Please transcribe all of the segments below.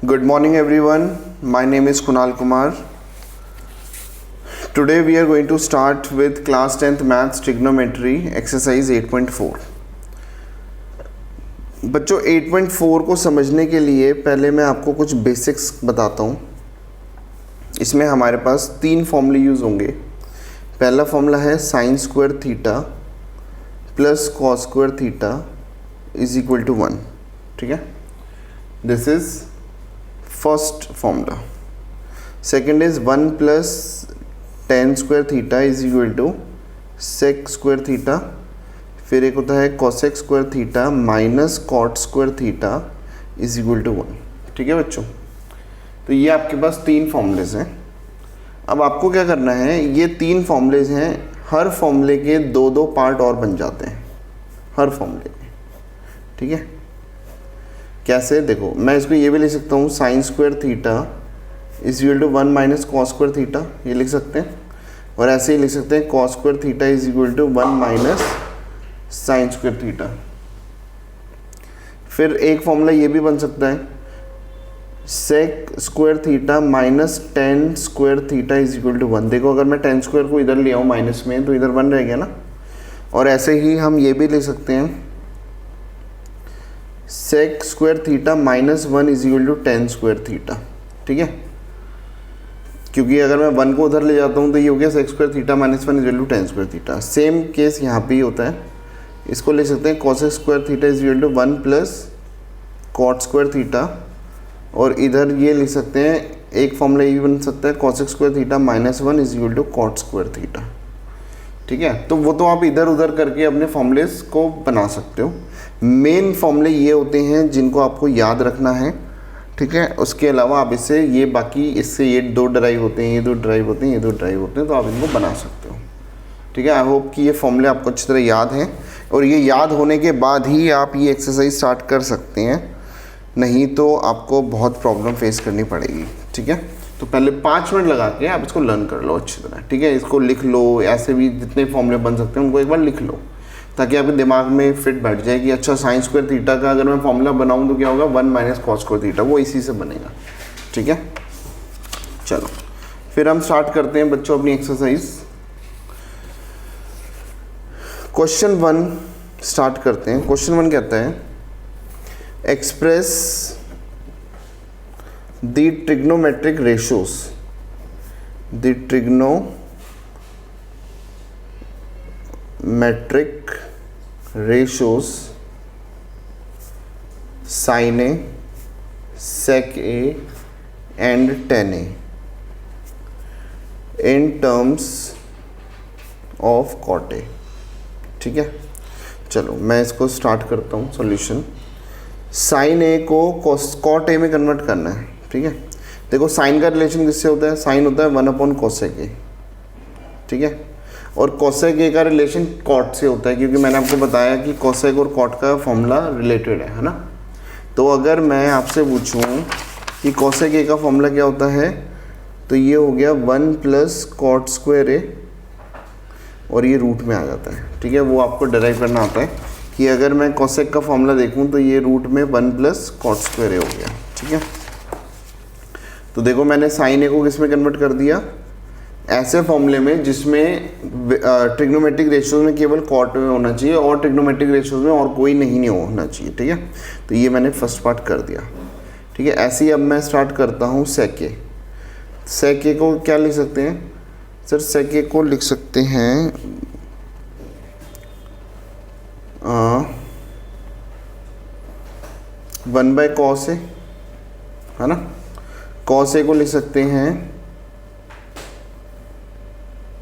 Good morning everyone. My name is Kunal Kumar. Today we are going to start with class 10th maths trigonometry exercise 8.4. बच्चों 8.4 को समझने के लिए पहले मैं आपको कुछ बेसिक्स बताता हूँ. इसमें हमारे पास तीन फॉर्मूले यूज़ होंगे. पहला फॉर्मूला है sine square theta plus cos square theta is equal to 1. ठीक है, this is first formula. Second is 1 plus tan square theta is equal to sec square theta. फिर एक होता है cosec square theta minus cot square theta is equal to 1. ठीक है बच्चों, तो ये आपके पास तीन फॉर्मूलेज हैं. अब आपको क्या करना है, ये तीन फॉर्मूलेज हैं, हर फॉर्मूले के दो दो पार्ट और बन जाते हैं हर फॉर्मूले के. ठीक है, कैसे देखो, मैं इसको ये भी लिख सकता हूँ sine square theta is equal to 1 minus cos square theta, ये लिख सकते हैं. और ऐसे ही लिख सकते हैं cos square theta is equal to 1 minus sine square theta. फिर एक फॉर्मूला ये भी बन सकता है sec square theta minus tan square theta is equal to 1. देखो अगर मैं टेन स्क्वायर को इधर ले आऊँ माइनस में तो इधर 1 रह गया ना. और ऐसे ही हम ये भी लिख सकते हैं sec square theta minus 1 is equal to tan square theta. ठीक है, क्योंकि अगर मैं 1 को उधर ले जाता हूँ तो ये हो गया sec square theta minus 1 is equal to tan square theta. Same case यहाँ पे ही होता है. इसको ले सकते हैं cosec square theta is equal to 1 plus cot square theta. और इधर ये लिख सकते हैं एक फॉर्मूला ये बन सकता है cosec square theta minus 1 is equal to cot square theta. ठीक है, तो वो तो आप इधर उधर करके अपने फॉर्मूलेस को बना सकते हो. मेन फॉर्मूले ये होते हैं जिनको आपको याद रखना है. ठीक है, उसके अलावा आप इससे ये बाकी इससे ये दो ड्राइव होते हैं, ये दो ड्राइव होते हैं, ये दो ड्राइव होते हैं, तो आप इनको बना सकते हो. ठीक है, आई होप कि ये फॉर्मूले आपको अच्छी तरह याद हैं और ये याद होने के बाद ही आप ये एक्सरसाइज स्टार्ट कर सकते हैं, नहीं तो आपको बहुत प्रॉब्लम फेस करनी पड़ेगी. ठीक है, तो पहले 5 मिनट लगा के आप इसको लर्न कर लो अच्छी तरह. ठीक है, इसको लिख लो, ऐसे भी जितने फॉर्मूले बन सकते हैं उनको एक बार लिख लो ताकि आपके दिमाग में फिट बैठ जाए कि अच्छा साइन स्क्वायर थीटा का अगर मैं फॉर्मूला बनाऊं तो क्या होगा 1 माइनस कॉस स्क्वायर थीटा, वो इसी से बनेगा. ठीक है, चलो फिर हम स्टार्ट करते हैं बच्चों अपनी एक्सरसाइज. क्वेश्चन 1 स्टार्ट करते हैं. क्वेश्चन 1 कहता है express the trigonometric ratios, the trigonometric ratios sin A, sec A and tan A in terms of cot A. ठीक है, चलो मैं इसको स्टार्ट करता हूँ सॉल्यूशन. साइन ए को कॉट ए में कन्वर्ट करना है. ठीक है, देखो साइन का रिलेशन किससे होता है, साइन होता है 1 कोसेक ए. ठीक है, और कोसेक ए का रिलेशन कॉट से होता है क्योंकि मैंने आपको बताया कि कोसेक और कॉट का फॉर्मूला रिलेटेड है ना. तो अगर मैं आपसे पूछूं कि कोसेक ए का फॉर्मूला क्या होता है तो ये हो गया 1 प्लस कॉट स्क्वायर ए और ये रूट में आ जाता है. ठीक है, वो आपको डिराइव करना आता है कि अगर मैं कोसेक का फॉर्मूला देखूं तो ये रूट में 1 प्लस कॉट स्क्वायर ए हो गया. ठीक है, तो देखो मैंने साइन ए को किस में कन्वर्ट कर दिया, ऐसे फॉर्मूले में जिसमें ट्रिग्नोमेट्रिक रेशियोज में केवल कॉट में होना चाहिए और ट्रिग्नोमेट्रिक रेशियोज में और कोई नहीं होना चाहिए. ठीक है, तो ये मैंने फर्स्ट पार्ट कर दिया. ठीक है, ऐसे ही अब मैं स्टार्ट करता हूँ सेक ए. सेक ए को क्या लिख सकते हैं सर, सेक ए को लिख सकते हैं 1 बाय कॉस ए, है ना. कॉस ए को लिख सकते हैं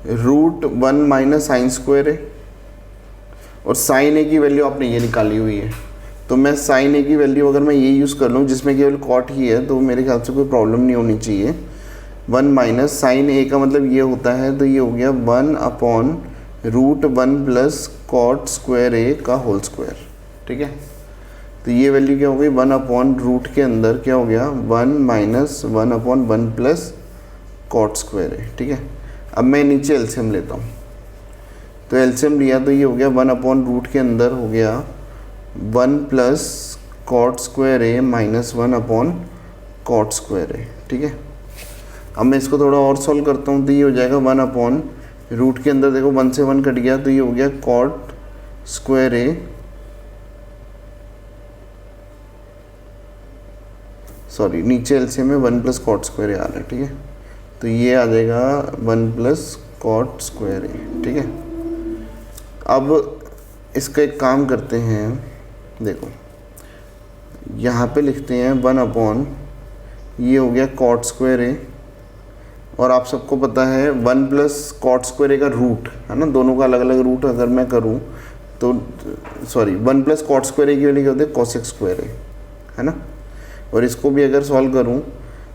रूट 1 माइनस साइन स्क्वायर ए. और साइन ए की वैल्यू आपने ये निकाली हुई है, तो मैं साइन ए की वैल्यू अगर मैं ये यूज़ कर लूँ जिसमें केवल कॉट ही है तो मेरे ख्याल से कोई प्रॉब्लम नहीं होनी चाहिए. 1 माइनस साइन ए का मतलब ये होता है, तो ये हो गया 1 upon root 1 plus cot square A का होल स्क्वायर. ठीक है, तो ये वैल्यू क्या हो गई 1 अपॉन रूट के अंदर क्या हो गया 1 minus 1 upon 1 plus cot square A. ठीक है, अब मैं नीचे एलसीएम लेता हूँ, तो एलसीएम लिया तो ये हो गया 1 अपॉन रूट के अंदर हो गया 1 plus cot square A minus 1 upon cot square A, ठीक है। अब मैं इसको थोड़ा और सॉल्व करता हूँ तो ये हो जाएगा 1 अपॉन रूट के अंदर देखो 1 से 1 कट गया तो ये हो गया कॉट स्क्वायर ए, सॉरी नीचे एलसीएम में 1 प्लस कॉट स्क्वायर ए आ रहा है, ठीक है। तो ये आ जाएगा 1 प्लस कॉट स्क्वायर ए, ठीक है। अब इसका एक काम करते हैं, देखो यहाँ पे लिखते हैं 1 अपॉन ये हो गया कॉट स्क्वायर ए, और आप सबको पता है 1 प्लस कॉट स्क्वायर ए का रूट है ना, दोनों का अलग अलग रूट अगर मैं करूँ तो सॉरी 1 प्लस कॉट स्क्वायर ए की वैल्यू क्या होती है कोसेक स्क्वायर ए, है ना। और इसको भी अगर सॉल्व करूँ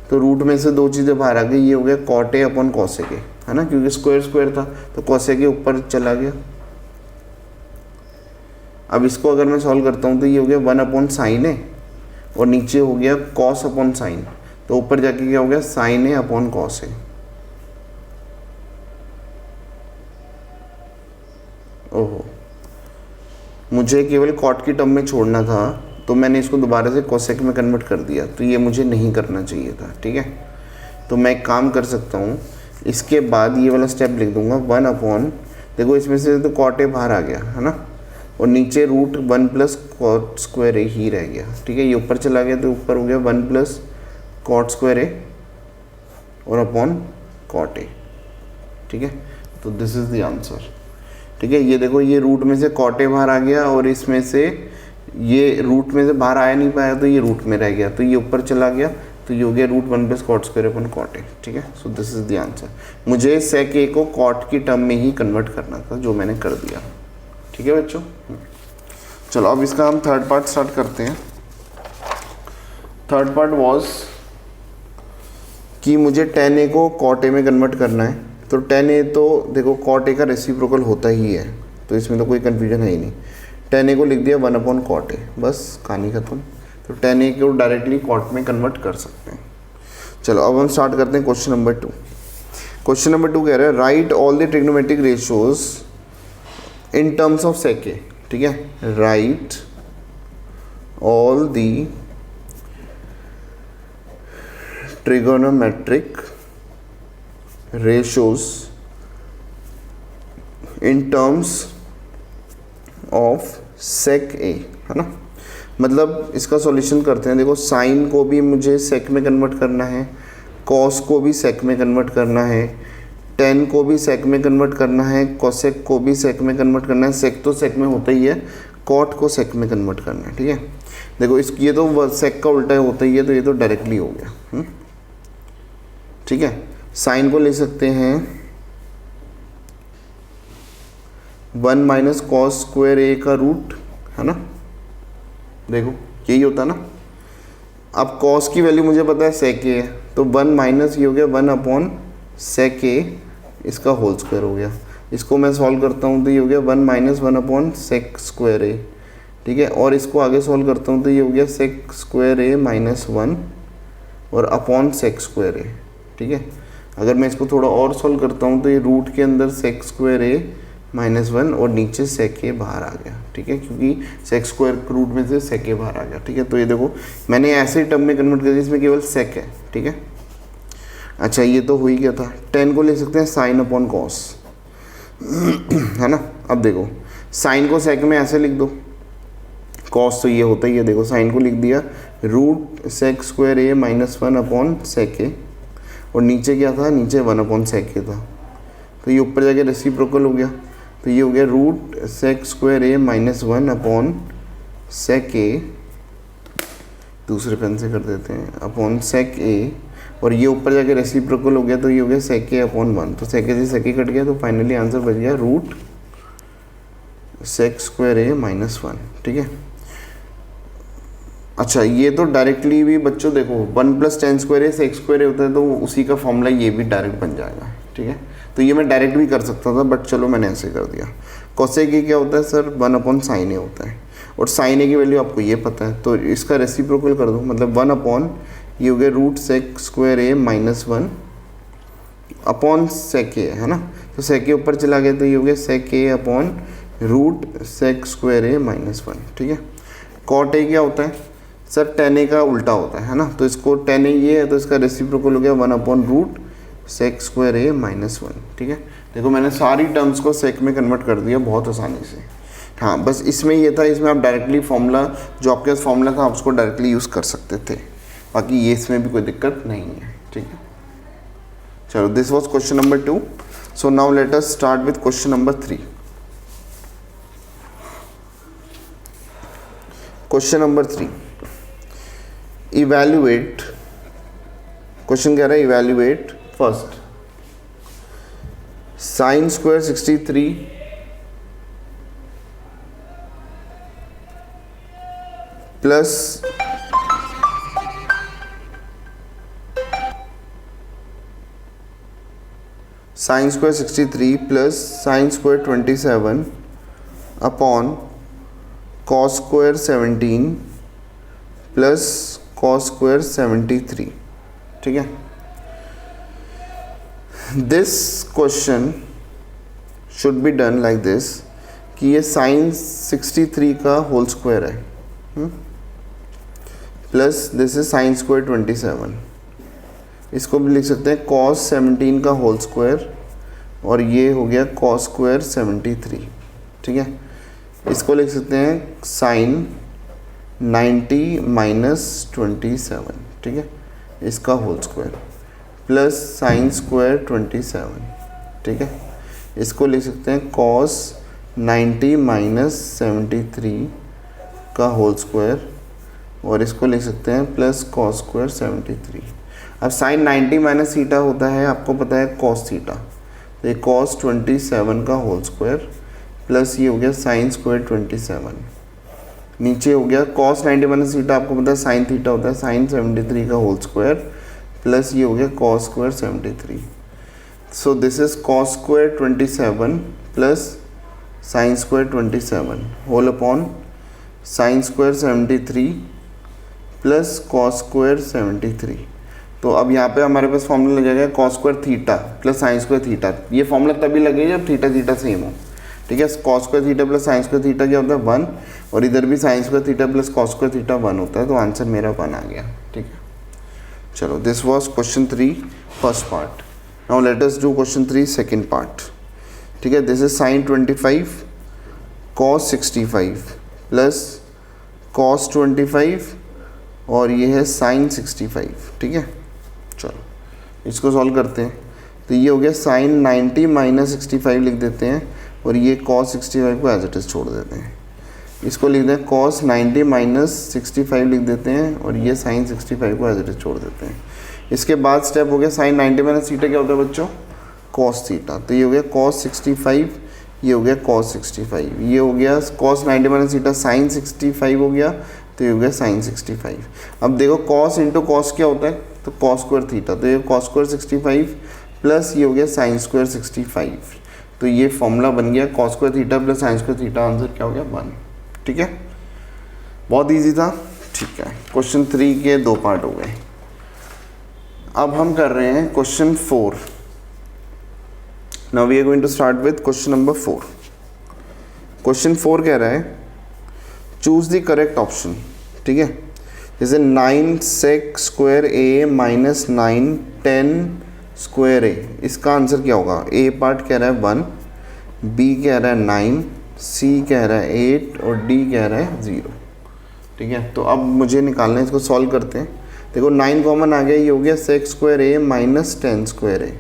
तो रूट में से दो चीज़ें बाहर आ गई, ये हो गया cot A upon cosec A, है ना, क्योंकि स्क्वायर स्क्वायर था तो कोसेक ए ऊपर चला गया। अब इसको अगर मैं सॉल्व करता हूँ तो ये हो गया 1 अपॉन साइन ए और नीचे हो गया कॉस अपॉन साइन, तो ऊपर जाके क्या हो गया साइन ए अपॉन कॉस ए। ओहो, मुझे केवल कॉट की टर्म में छोड़ना था तो मैंने इसको दोबारा से कोसेक में कन्वर्ट कर दिया, तो ये मुझे नहीं करना चाहिए था, ठीक है। तो मैं एक काम कर सकता हूँ, इसके बाद ये वाला स्टेप लिख दूंगा 1 अपॉन, देखो इसमें से तो कॉट ए बाहर आ गया है ना, और नीचे रूट 1 प्लस कॉट स्क्वायर ए ही रह गया, ठीक है। ये ऊपर चला गया तो ऊपर हो गया 1 प्लस कॉट स्क्वायर ए और अपॉन कॉट ए, ठीक है। तो दिस इज़ द आंसर, ठीक है। ये देखो ये रूट में से कॉट ए बाहर आ गया और इसमें से ये रूट में से बाहर आया नहीं पाया तो ये रूट में रह गया, तो ये ऊपर चला गया तो ये हो गया root 1 plus cot square upon cot A, ठीक है। So this is the answer. मुझे सेक ए को कॉट की टर्म में ही कन्वर्ट करना था, जो मैंने कर दिया, ठीक है बच्चों। चलो अब इसका हम थर्ड पार्ट स्टार्ट करते हैं। थर्ड पार्ट वाज कि मुझे tan a को cot a में कन्वर्ट करना है, तो tan a तो देखो cot a का रेसिप्रोकल होता ही है, तो इसमें तो कोई कन्फ्यूजन है ही नहीं। tan a को लिख दिया 1 अपॉन cot a, बस कहानी खत्म। तो tan a को डायरेक्टली cot में कन्वर्ट कर सकते हैं। चलो अब हम स्टार्ट करते हैं क्वेश्चन नंबर 2। क्वेश्चन नंबर 2 कह रहा है right all the trigonometric ratios in terms of sec A, ठीक है। Right all the trigonometric ratios in terms of sec A, है ना। मतलब इसका सॉल्यूशन करते हैं। देखो साइन को भी मुझे सेक में कन्वर्ट करना है, कॉस को भी सेक में कन्वर्ट करना है, टेन को भी सेक में कन्वर्ट करना है, कोसेक को भी सेक में कन्वर्ट करना है, सेक तो सेक में होता ही है, कॉट को सेक में कन्वर्ट करना है, ठीक है। देखो इस ये तो सेक का उल्टा होता ही है, तो ये तो डायरेक्टली हो गया, ठीक है। साइन को ले सकते हैं 1 माइनस कॉस स्क्वायर ए का रूट, है ना। देखो यही होता ना। अब कॉस की वैल्यू मुझे पता है सेक ए है, तो 1 माइनस ये हो गया 1 अपॉन सेक ए, इसका होल स्क्वायर हो गया। इसको मैं सॉल्व करता हूँ तो ये हो गया 1 minus 1 upon sec square A, ठीक है। और इसको आगे सॉल्व करता हूँ तो ये हो गया सेक स्क्वायर ए माइनस 1 और अपॉन सेक स्क्वायर ए, ठीक है। अगर मैं इसको थोड़ा और सॉल्व करता हूँ तो ये रूट के अंदर सेक स्क्वायर ए माइनस 1 और नीचे सेक ए बाहर आ गया, ठीक है, क्योंकि सेक स्क्वायर रूट में से सेक ए बाहर आ गया, ठीक है। तो ये देखो मैंने ऐसे टर्म में कन्वर्ट कर दिया जिसमें केवल सेक है, ठीक है। अच्छा ये तो हो ही गया था। 10 को ले सकते हैं साइन अपॉन कॉस, है ना। अब देखो साइन को सेक में ऐसे लिख दो, कॉस तो ये होता ही है। देखो साइन को लिख दिया root sec square A minus 1 upon sec ए, और नीचे क्या था, नीचे 1 अपॉन सेक ए था, तो ये ऊपर जाके रेसिप्रोकल हो गया, तो ये हो गया root sec square A minus 1 upon sec ए, दूसरे पेन से कर देते हैं, अपॉन सेक ए, और ये ऊपर जाके रेसिप्रोकल हो गया, तो ये हो गया सेक ए अपॉन 1, तो सेक ए से सेक ए कट गया, तो फाइनली आंसर बच गया root sec square A minus 1, ठीक है। अच्छा ये तो डायरेक्टली भी बच्चों देखो 1 प्लस टेन स्क्वायर ए सेक स्क्वायर ए होता है, तो उसी का फॉर्मूला ये भी डायरेक्ट बन जाएगा, ठीक है। तो ये मैं डायरेक्ट भी कर सकता था, बट चलो मैंने ऐसे कर दिया। कोसेक ए क्या होता है सर, 1 अपॉन साइन ए होता है, और साइन ए की वैल्यू आपको ये पता है, तो इसका रेसिप्रोकल कर दो, मतलब 1 अपॉन ये हो गया root sec square A minus 1 upon sec A, है ना। तो सेक ए ऊपर चला गया, तो ये हो गया सेक ए upon root sec square A minus 1, ठीक है। कॉट ए क्या होता है, सर टेन ए का उल्टा होता है ना, तो इसको टेन ए ये है तो इसका रेसिप्रोकल हो गया 1/रूट सेक स्क्वायर ए माइनस 1। ठीक है, देखो मैंने सारी टर्म्स को सेक में कन्वर्ट कर दिया बहुत आसानी से। हाँ बस इसमें ये था, इसमें आप डायरेक्टली फॉर्मूला जो आपके पास फॉर्मूला था आप उसको डायरेक्टली यूज़ कर सकते थे, बाकी ये इसमें भी कोई दिक्कत नहीं है। ठीक है, चलो this was question number 2। So now let us start with question number 3। Question number 3, evaluate, question कह रहा है evaluate first sine square 63 plus sine square 63 plus sine square 27 upon cos square 17 plus cos square 73। ठीक है, this question should be done like this कि ये sign 63 का whole square है plus this is sine square 27, इसको भी लिख सकते हैं कॉस 17 का होल स्क्वायर और ये हो गया कॉस स्क्वायर 73। ठीक है, इसको लिख सकते हैं साइन 90 माइनस 27। ठीक है, इसका whole square plus sine square 27। ठीक है, इसको लिख सकते हैं कॉस 90 माइनस 73 का होल स्क्वायर और इसको लिख सकते हैं प्लस कॉस स्क्वायर 73। अब साइन 90 माइनस थीटा होता है, आपको पता है कॉस थीटा, तो ये कॉस 27 का होल स्क्वायर प्लस ये हो गया साइन स्क्वायर 27, नीचे हो गया कॉस 90 माइनस थीटा, आपको पता है साइन थीटा होता है साइन 73 का होल स्क्वायर प्लस ये हो गया cos square 73। So this is cos square 27 plus sine square 27 whole upon sine square 73 plus cos square 73। तो अब यहाँ पे हमारे पास फॉर्मूला लगेगा cos square theta plus sine square theta. ये फॉर्मूला तभी लगेगा जब थीटा थीटा सेम हो। ठीक है, cos square theta plus sine square theta क्या होता है 1, और इधर भी sine square theta plus cos square theta 1 होता है, तो आंसर मेरा 1 आ गया। ठीक है, चलो this was question 3 first part. Now let us do question 3 second part. ठीक है, this is sine 25 cos 65 plus cos 25 और ये है साइन 65। ठीक है, चलो इसको सॉल्व करते हैं। तो ये हो गया साइन 90 माइनस 65 लिख देते हैं और ये कॉस 65 को एज इट इज़ छोड़ देते हैं। इसको लिख दें कॉस 90 माइनस 65 लिख देते हैं और ये साइन 65 को एज इट इज़ छोड़ देते हैं। इसके बाद स्टेप हो गया साइन 90 माइनस थीटा क्या होता है बच्चों, कॉस थीटा। तो ये हो गया कॉस 65, ये हो गया कॉस 65, ये हो गया कॉस 90 माइनस थीटा साइन 65 हो गया, तो ये हो गया साइन 65। अब देखो कॉस इंटू कॉस क्या होता है, तो कॉस स्क्वायर थीटा, तो ये कॉस स्क्वायर 65 प्लस ये हो गया साइन स्क्वायर 65। तो ये फॉर्मूला बन गया cos square theta plus sine square theta, answer क्या हो गया 1। ठीक है, बहुत इजी था। ठीक है, क्वेश्चन 3 के 2 पार्ट हो गए। अब हम कर रहे हैं question 4। Now we are going to start with question number 4। Question 4 कह रहा है चूज द करेक्ट ऑप्शन। ठीक है, जैसे 9 sec square A minus 9 10 square ए, इसका आंसर क्या होगा। ए पार्ट कह रहा है 1, बी कह रहा है 9, सी कह रहा है 8 और डी कह रहा है 0। ठीक है, तो अब मुझे निकालना है, इसको सॉल्व करते हैं। देखो 9 कॉमन आ गया, ये हो गया sec square A minus 10 square A.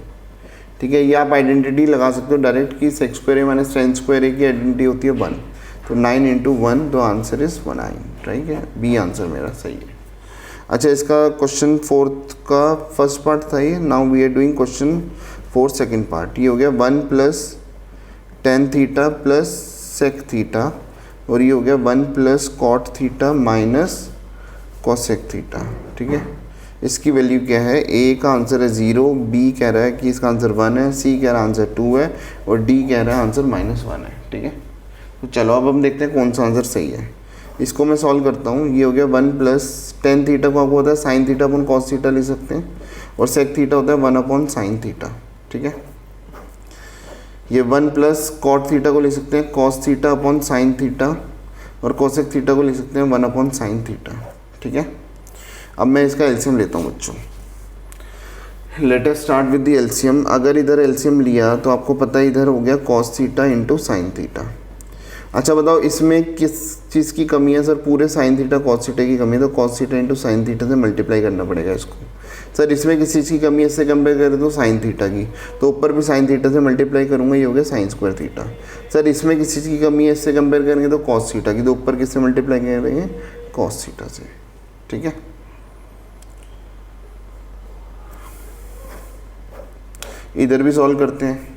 ठीक है, ये आप आइडेंटिटी लगा सकते हो डायरेक्ट कि sec square A minus 10 square ए की आइडेंटिटी होती है 1, तो 9 इंटू 1, तो आंसर इज 9। ठीक है, बी आंसर मेरा सही है। अच्छा, इसका क्वेश्चन 4 का फर्स्ट पार्ट था ये। Now we are doing question 4 second part. ये हो गया 1 plus tan theta plus sec theta और ये हो गया 1 plus cot theta minus cosec theta. ठीक है, इसकी वैल्यू क्या है, ए का आंसर है 0, बी कह रहा है कि इसका आंसर 1 है, सी कह रहा है आंसर 2 है और डी कह रहा है आंसर -1 है। ठीक है, तो चलो अब हम देखते हैं कौन सा आंसर सही है। इसको मैं सॉल्व करता हूँ। ये हो गया 1 प्लस टेन थीटा को आपको होता है sine theta upon cos theta लिख सकते हैं और सेक थीटा होता है 1 अपॉन साइन थीटा। ठीक है, ये 1 प्लस कॉट थीटा को लिख सकते हैं cos theta upon sine theta और कोसेक थीटा को लिख सकते हैं 1 अपॉन साइन थीटा। ठीक है। अब मैं इसका एलसीएम लेता हूँ बच्चों। Let us start with the LCM. अगर इधर एलसीएम लिया तो आपको पता है इधर हो गया cos theta into sine theta. अच्छा बताओ इसमें किस चीज़ की कमी है सर? पूरे साइन थीटा कॉस थीटा की कमी है, तो cos theta into sine theta से मल्टीप्लाई करना पड़ेगा इसको। सर इसमें किस चीज़ की कमी है, इससे कंपेयर करें तो साइन थीटा की, तो ऊपर भी साइन थीटा से मल्टीप्लाई करूँगा, ये हो गया साइन स्क्वायर थीटा। सर इसमें किस चीज़ की कमी है, इससे कंपेयर करेंगे तो कॉस थीटा की, तो ऊपर किससे मल्टीप्लाई करेंगे, कॉस थीटा से। ठीक है, इधर भी सॉल्व करते हैं।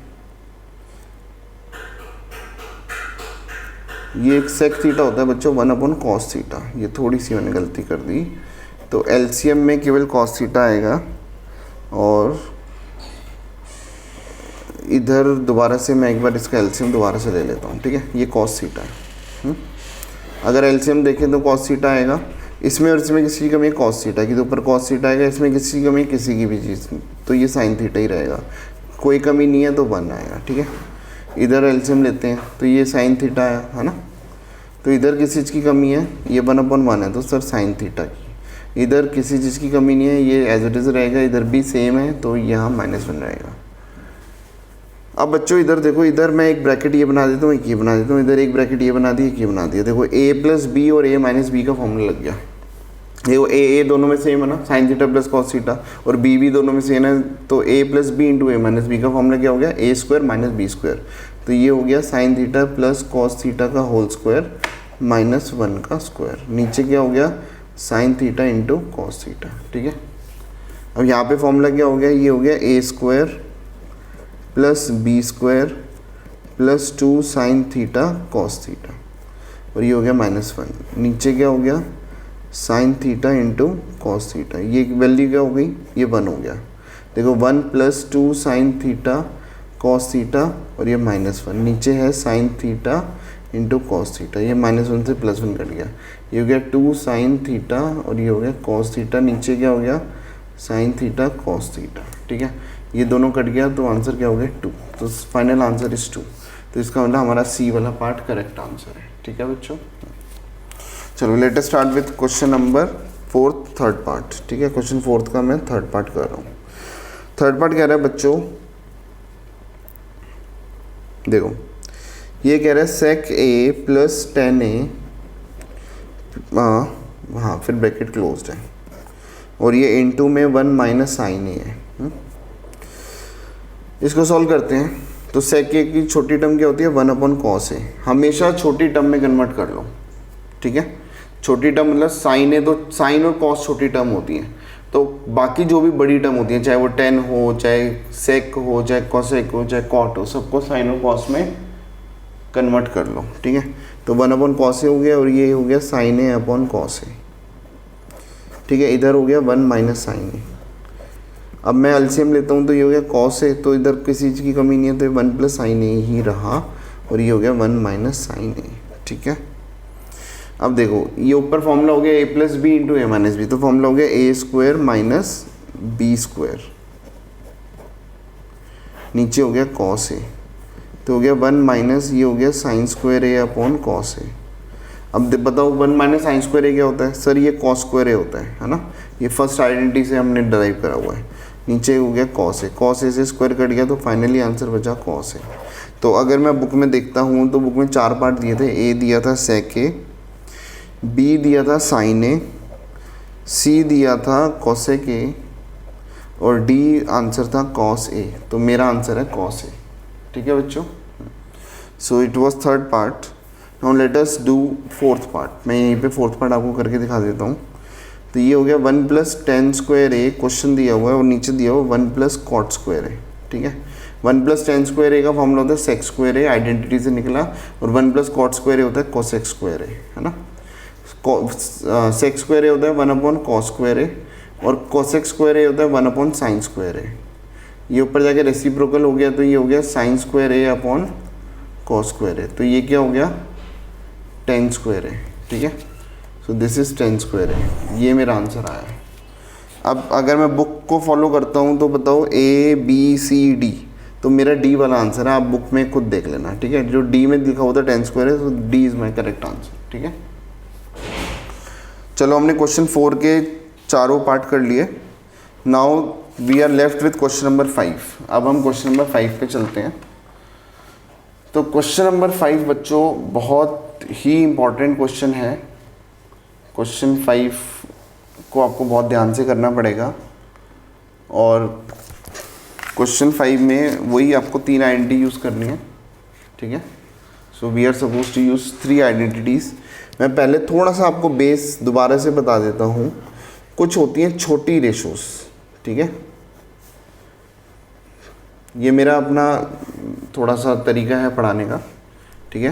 ये एक सेक थीटा होता है बच्चों 1 कॉस थीटा, ये थोड़ी सी मैंने गलती कर दी, तो एलसीएम में केवल कॉस थीटा आएगा, और इधर दोबारा से मैं एक बार इसका एलसीएम दोबारा से ले लेता हूँ। ठीक है, ये कॉस थीटा है। अगर एलसीएम देखें तो कॉस थीटा आएगा, इसमें और इसमें किसी की कमी है कॉस थीटा की, तो ऊपर कॉस थीटा आएगा, इसमें किसी की कमी है किसी की भी चीज़, तो ये साइन थीटा ही रहेगा, कोई कमी नहीं है तो 1 आएगा। ठीक है, इधर एलसीएम लेते हैं तो ये साइन थीटा आया है ना, तो इधर किसी चीज़ की कमी है, ये 1/1 है, तो सर साइन थीटा की। इधर किसी चीज़ की कमी नहीं है, ये एज इट इज़ रहेगा, इधर भी सेम है, तो यहाँ -1 रहेगा। अब बच्चों इधर देखो, इधर मैं एक ब्रैकेट ये बना देता हूँ, एक ये बना देता हूँ, इधर एक ब्रैकेट ये बना दी, एक ये बना दिया। देखो a प्लस बी और a माइनस बी का फॉर्मूला लग गया। देखो a दोनों में सेम है ना, sine theta plus cos theta, और b दोनों में सेम है, तो a plus B into a minus B का फॉर्मूला क्या हो गया, a square minus B square. तो ये हो गया sine theta plus cos theta का होल स्क्वायर माइनस 1 का स्क्वायर। नीचे क्या हो गया, sine theta into cos theta. ठीक है, अब यहाँ पे फॉर्मूला क्या हो गया, ये हो गया a square plus B square plus 2 sine theta cos theta, और ये हो गया -1। नीचे क्या हो गया, sine theta into cos theta, ये वैल्यू क्या हो गई, ये 1 हो गया। देखो 1 plus 2 sine theta cos theta, और ये -1। नीचे है sine theta into cos theta, ये -1 से +1 कट गया, ये हो गया 2 साइन थीटा, और ये हो गया कॉस थीटा। नीचे क्या हो गया, साइन थीटा कॉस थीटा। ठीक है, ये दोनों कट गया, तो आंसर क्या हो गया 2। तो फाइनल आंसर इज 2। तो इसका मतलब हमारा सी वाला पार्ट करेक्ट आंसर है। ठीक है बच्चों, चलो let us start with question number 4 third part. ठीक है, क्वेश्चन 4 का मैं थर्ड पार्ट कर रहा हूँ। थर्ड पार्ट कह रहा है बच्चों, देखो ये कह रहा है सेक a प्लस 10a, हाँ फिर ब्रैकेट क्लोज्ड है, और ये इनटू में 1 माइनस साइन a है। इसको सॉल्व करते हैं। तो सेक a की छोटी टर्म क्या होती है, 1 कॉस a। हमेशा छोटी टर्म में कन्वर्ट कर लो। ठीक है, छोटी टर्म मतलब साइन है, तो साइन और कॉस छोटी टर्म होती हैं, तो बाकी जो भी बड़ी टर्म होती हैं, चाहे वो 10 हो, चाहे सेक हो, चाहे कॉसेक हो, चाहे कॉट हो, सबको साइन और कॉस में कन्वर्ट कर लो। ठीक है, तो 1 कॉस ए हो गया, और ये हो गया साइन ए अपॉन कॉस ए। ठीक है, इधर हो गया 1 माइनस साइन ए। अब मैं एलसीएम लेता हूँ, तो ये हो गया कॉस ए, तो इधर किसी चीज़ की कमी नहीं है, तो 1 प्लस साइन ए ही रहा, और ये हो गया 1 माइनस साइन ए। ठीक है, अब देखो ये ऊपर फॉर्मूला हो गया a plus B into A minus B, तो फॉर्मूला हो गया a square minus B square. नीचे हो गया कॉस ए, तो हो गया 1 माइनस, ये हो गया sign square A upon cos A. अब बताओ 1 माइनस साइन स्क्वायर ए क्या होता है, सर ये कॉस स्क्वायर ए होता है ना, ये फर्स्ट आइडेंटिटी से हमने डराइव करा हुआ है। नीचे हो गया कॉस ए, कॉस ए से स्क्वायर कट गया, तो फाइनली आंसर बचा कॉस ए। तो अगर मैं बुक में देखता हूँ, तो बुक में 4 पार्ट दिए थे। ए दिया था सेक ए, बी दिया था साइन ए, सी दिया था कॉसेक ए, और डी आंसर था कॉस ए। तो मेरा आंसर है कॉस ए। ठीक है बच्चों, so it was third part. Now let us do fourth part. मैं यहीं पे फोर्थ पार्ट आपको करके दिखा देता हूँ। तो ये हो गया 1 प्लस 10 स्क्वायर ए, क्वेश्चन दिया हुआ है, और नीचे दिया हुआ 1 प्लस कॉट स्क्वायर ए। ठीक है, 1 प्लस 10 स्क्वायर ए का फॉर्मूला होता है सेक स्क्वायर ए, आइडेंटिटी से निकला, और 1 प्लस कॉट स्क्वायर ए होता है कोसेक स्क्वायर ए, है ना। सेक स्क्वायर ए होता है 1 कॉस स्क्वायर ए, और कोसेक स्क्वायर ए होता है 1 साइन स्क्वायर ए। ये ऊपर जाके रेसिप्रोकल हो गया, तो ये हो गया sign square A upon cos square A. तो ये क्या हो गया 10 स्क्वायर ए। ठीक है, सो दिस इज 10 स्क्वायर ए। ये मेरा आंसर आया है। अब अगर मैं बुक को फॉलो करता हूँ, तो बताओ A B C D, तो मेरा D वाला आंसर है। आप बुक में खुद देख लेना। ठीक है, जो D में लिखा होता है 10 स्क्वायर है, तो D is my correct answer. ठीक है, चलो हमने क्वेश्चन 4 के चारों पार्ट कर लिए। Now we are left with question number 5। अब हम क्वेश्चन नंबर 5 पे चलते हैं। तो क्वेश्चन नंबर 5 बच्चों बहुत ही इम्पॉर्टेंट क्वेश्चन है। क्वेश्चन 5 को आपको बहुत ध्यान से करना पड़ेगा और क्वेश्चन 5 में वही आपको 3 आइडेंटिटी यूज़ करनी है, ठीक है। So we are suppose to use 3 identities. मैं पहले थोड़ा सा आपको बेस दोबारा से बता देता हूँ। कुछ होती हैं छोटी रेशोस, ठीक है। ये मेरा अपना थोड़ा सा तरीका है पढ़ाने का, ठीक है।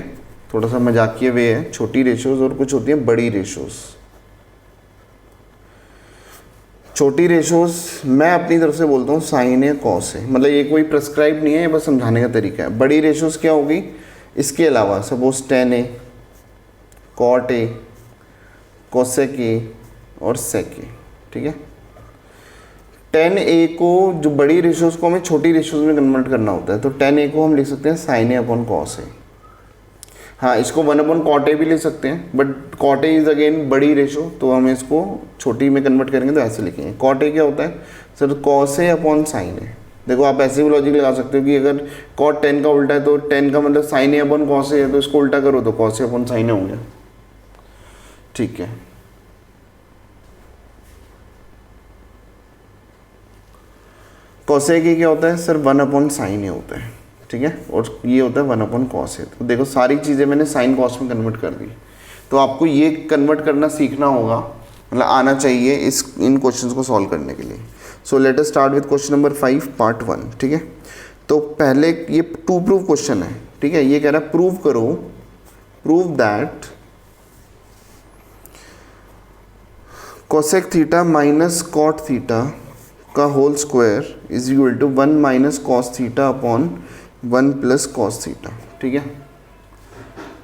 थोड़ा सा मजाकिया वे है। छोटी रेशोस और कुछ होती हैं बड़ी रेशोस। छोटी रेशोस मैं अपनी तरफ से बोलता हूँ साइन है कॉस है, मतलब ये कोई प्रेस्क्राइब नहीं है, ये बस समझाने का तरीका है। बड़ी रेशोस क्या होगी इसके अलावा, suppose tan a, cot a, cosec a और sec a, ठीक है। tan a को जो बड़ी रेशोस को हमें छोटी रेशोस में कन्वर्ट करना होता है, तो tan a को हम लिख सकते हैं sin a upon cos a। हाँ, इसको 1 अपॉन cot a भी लिख सकते हैं, but cot a is again बड़ी रेशो, तो हम इसको छोटी में कन्वर्ट करेंगे तो ऐसे लिखेंगे। cot a क्या होता है sir, cos a upon sin a। देखो आप ऐसे भी लॉजिक लगा सकते हो कि अगर cot 10 का उल्टा है तो 10 का मतलब sin a upon cos a है, तो इसको उल्टा करो तो cos a upon sin a हो गया, ठीक है। cos a क्या होता है सर, 1 अपॉन sin a होता है, ठीक है। और ये होता है 1 अपॉन cos a। तो देखो सारी चीज़ें मैंने साइन कॉस में कन्वर्ट कर दी। तो आपको ये कन्वर्ट करना सीखना होगा, मतलब आना चाहिए इन क्वेश्चंस को सॉल्व करने के लिए। So let us start with question number 5 part 1, ठीक है। तो पहले ये टू प्रूव क्वेश्चन है, ठीक है। ये कह रहा है प्रूव करो, prove that cosec theta minus cot theta का whole square is equal to 1 minus cos theta upon 1 plus cos theta, ठीक है।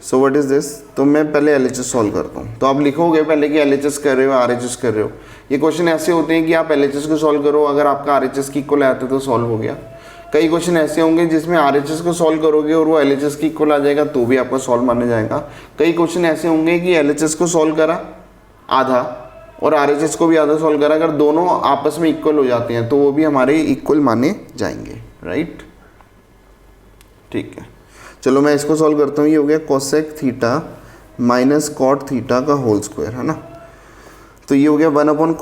So what is this. तो मैं पहले LHS सॉल्व करता हूँ। तो आप लिखोगे पहले कि LHS कर रहे हो, RHS कर रहे हो। ये क्वेश्चन ऐसे होते हैं कि आप LHS को सॉल्व करो, अगर आपका RHS की इक्वल आते तो सॉल्व हो गया। कई क्वेश्चन ऐसे होंगे जिसमें RHS को सॉल्व करोगे और वो LHS की इक्वल आ जाएगा तो भी आपका सॉल्व माना जाएगा। कई क्वेश्चन ऐसे होंगे कि LHS को सॉल्व करा आधा और RHS को भी आधा सॉल्व करा, अगर दोनों आपस में इक्वल हो जाते हैं तो वो भी हमारे इक्वल माने जाएंगे, राइट, ठीक है। चलो मैं इसको सॉल्व करता हूँ। ये हो गया cosec theta minus cot theta का होल स्क्वायर, है ना। तो ये हो गया 1 अपॉन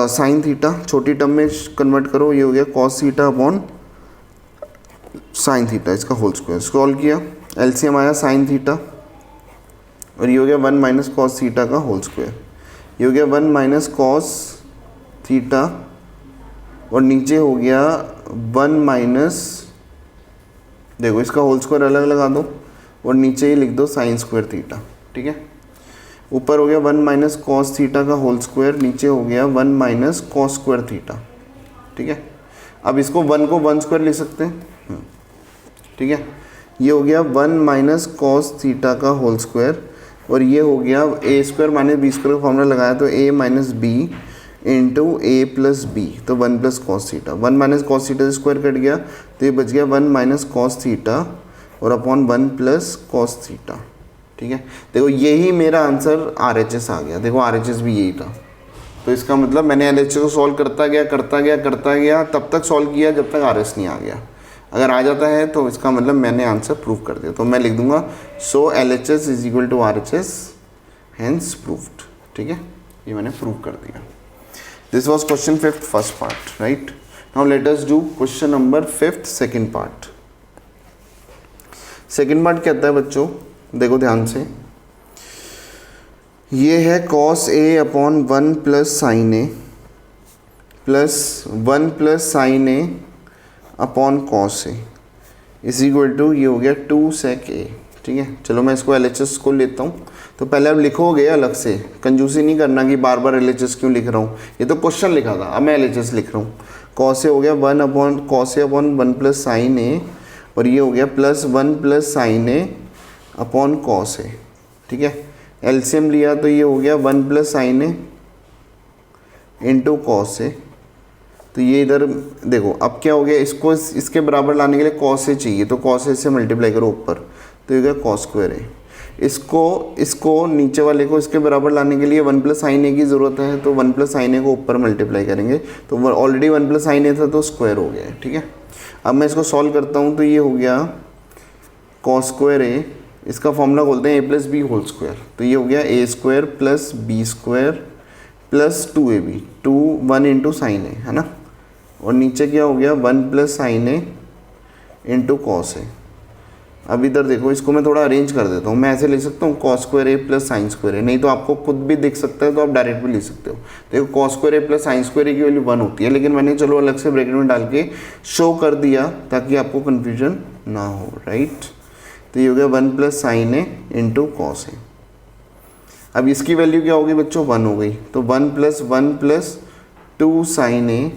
साइन थीटा, छोटी टर्म में कन्वर्ट करो, ये हो गया cos theta upon sine theta, इसका होल स्क्वायर। सॉल्व किया, एलसीएम आया साइन थीटा और ये हो गया 1 माइनस कॉस थीटा का होल स्क्वायर। ये हो गया 1 माइनस कॉस थीटा और नीचे हो गया 1 माइनस, देखो इसका होल स्क्वायर अलग लगा दो और नीचे ही लिख दो साइन स्क्वायर थीटा, ठीक है। ऊपर हो गया 1 माइनस कॉस थीटा का होल स्क्वायर, नीचे हो गया 1 माइनस कॉस स्क्वायर थीटा, ठीक है। अब इसको 1 को 1 स्क्वायर लिख सकते हैं, ठीक है। ये हो गया 1 माइनस कॉस थीटा का होल स्क्वायर और ये हो गया a square minus B square का फॉर्मूला लगाया तो a minus B into A plus B, तो 1 plus cos theta. 1 minus cos theta square cut गया तो ये बच गया 1 माइनस कॉस थीटा और अपॉन 1 प्लस कॉस थीटा, ठीक है। देखो यही मेरा आंसर RHS आ गया। देखो RHS भी यही था, तो इसका मतलब मैंने LHS को सॉल्व करता गया तब तक सॉल्व किया जब तक RHS नहीं आ गया। अगर आ जाता है तो इसका मतलब मैंने आंसर प्रूव कर दिया। तो मैं लिख दूंगा so LHS is equal to RHS hence proved, ठीक है। ये मैंने प्रूव कर दिया। This was question 5th first part, right. Now let us do question number 5th second part. Second part कहता है बच्चों, देखो ध्यान से, ये है cos a upon 1 plus sine a plus 1 plus sine a upon cos A is equal to, ये हो गया 2 sec a, ठीक है। चलो मैं इसको LHS को लेता हूँ। तो पहले अब लिखोगे अलग से, कंजूसी नहीं करना कि बार बार LHS क्यों लिख रहा हूँ, ये तो क्वेश्चन लिखा था, अब मैं LHS लिख रहा हूँ। कॉस ए हो गया 1 अपॉन कॉस ए अपॉन 1 प्लस साइन ए और ये हो गया plus 1 plus sine A upon cos ए, ठीक है। एलसीएम लिया तो ये हो गया 1 plus sine A into cos ए। तो ये इधर देखो अब क्या हो गया, इसको इसके बराबर लाने के लिए कॉस ए चाहिए, तो कॉस ए से मल्टीप्लाई करो ऊपर, तो ये हो गया कॉस स्क्वायर ए। इसको नीचे वाले को इसके बराबर लाने के लिए 1 प्लस साइन ए की ज़रूरत है, तो 1 प्लस साइन ए को ऊपर मल्टीप्लाई करेंगे, तो ऑलरेडी 1 प्लस साइन ए था तो स्क्वायर हो गया है, ठीक है। अब मैं इसको सॉल्व करता हूँ, तो ये हो गया कॉस स्क्वायर ए, इसका फॉर्मूला बोलते हैं A plus B whole square, तो ये हो गया A square plus B square plus 2ab, 1 into sine A, है ना, और नीचे क्या हो गया 1 plus sine A into cos A. अब इधर देखो, इसको मैं थोड़ा अरेंज कर देता हूँ, मैं ऐसे लिख सकता हूँ cos square A plus sine square ए, नहीं तो आपको खुद भी दिख सकता है तो आप डायरेक्ट भी लिख सकते हो। देखो cos square A plus sine square ए की वैल्यू 1 होती है, लेकिन मैंने चलो अलग से ब्रैकेट में डाल के शो कर दिया ताकि आपको कन्फ्यूजन ना हो, राइट। तो ये हो गया 1 plus sine A into cos A. अब इसकी वैल्यू क्या होगी बच्चों, 1 हो गई, तो 1 प्लस 2 साइन ए,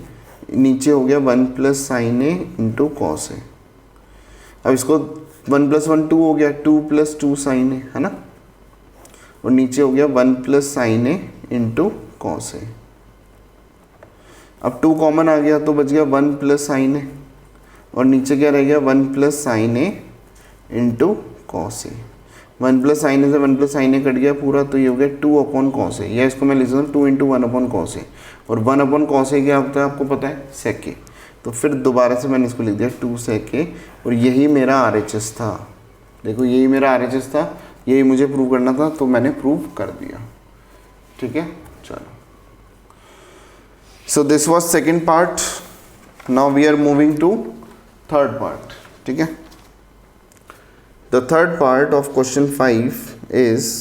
नीचे हो गया 1 plus sine A into cos A. अब इसको 1 प्लस 1 2 हो गया, 2 प्लस 2 साइन ए, है ना, और नीचे हो गया 1 plus sine A into cos A. अब 2 कॉमन आ गया तो बच गया 1 प्लस साइन ए, और नीचे क्या रह गया 1 plus sine A into cos A. 1 plus sine ए से 1 प्लस साइन ए कट गया पूरा, तो ये हो गया 2 अपॉन कॉस ए, या इसको मैं लिख सकता हूँ 2 इंटू 1 अपॉन कॉस ए, और 1 अपॉन कॉस ए क्या होता है आपको पता है, सेक ए। तो फिर दोबारा से मैंने इसको लिख दिया 2 सेक ए, और यही मेरा RHS था। देखो यही मेरा RHS था, यही मुझे प्रूव करना था, तो मैंने प्रूव कर दिया, ठीक है। चलो, so this was second part, now we are moving to third part, ठीक है। The third part of question 5 is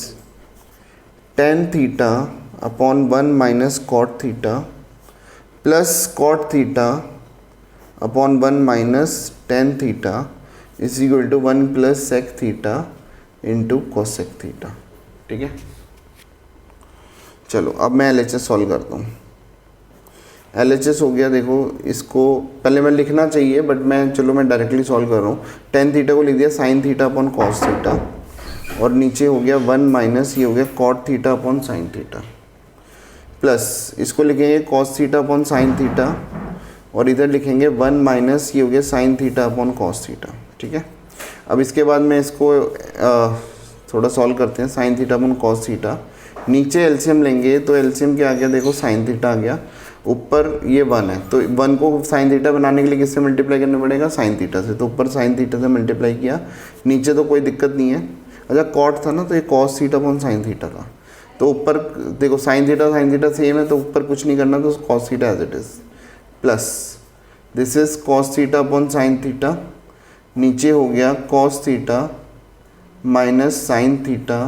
tan theta upon 1 minus cot theta plus cot theta upon 1 minus tan theta is equal to 1 plus sec theta into cosec theta, ठीक है। चलो अब मैं LHS solve करता हूँ। LHS हो गया, देखो इसको पहले मैं लिखना चाहिए बट मैं डायरेक्टली सॉल्व कर रहा हूँ। टेन थीटा को लिख दिया sine theta upon cos theta, और नीचे हो गया 1 माइनस ये हो गया cot theta upon sine theta, plus इसको लिखेंगे cos theta upon sine theta, और इधर लिखेंगे 1 माइनस ये हो गया sine theta upon cos theta, ठीक है। अब इसके बाद में इसको थोड़ा सॉल्व करते हैं। Sign theta upon cos theta, नीचे एलसीएम लेंगे तो एलसीएम क्या आ गया, देखो साइन थीटा आ गया, ऊपर ये 1 है, तो 1 को साइन थीटा बनाने के लिए किससे मल्टीप्लाई करना पड़ेगा, साइन थीटा से, तो ऊपर साइन थीटा से मल्टीप्लाई किया, नीचे तो कोई दिक्कत नहीं है। अच्छा कॉट था ना, तो ये cos theta upon sine theta था, तो ऊपर देखो साइन थीटा सेम है, तो ऊपर कुछ नहीं करना, तो cos theta as it is, plus this is cos theta upon sine theta, नीचे हो गया cos theta minus sine theta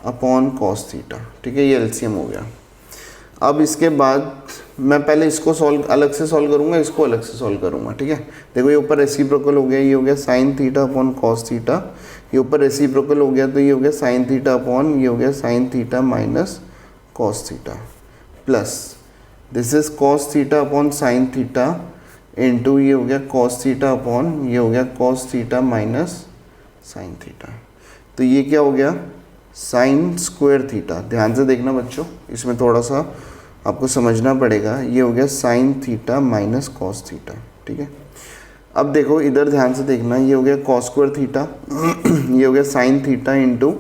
upon cos theta, ठीक है, ये एलसीएम हो गया। अब इसके बाद मैं पहले इसको अलग से सॉल्व करूँगा, इसको अलग से सॉल्व करूँगा, ठीक है। देखो ये ऊपर रेसिप्रोकल हो गया, ये हो गया sine theta upon cos theta, ये ऊपर रेसिप्रोकल हो गया, तो ये हो गया साइन थीटा अपॉन ये हो गया sine theta minus cos theta, plus this is cos theta upon sine theta into ये हो गया कॉस थीटा अपॉन ये हो गया cos theta minus sine theta, तो ये क्या हो गया साइन स्क्वायर थीटा। ध्यान से देखना बच्चों, इसमें थोड़ा सा आपको समझना पड़ेगा, ये हो गया sine theta minus cos theta, ठीक है। अब देखो इधर ध्यान से देखना, ये हो गया कॉस स्क्वायर थीटा ये हो गया sine theta into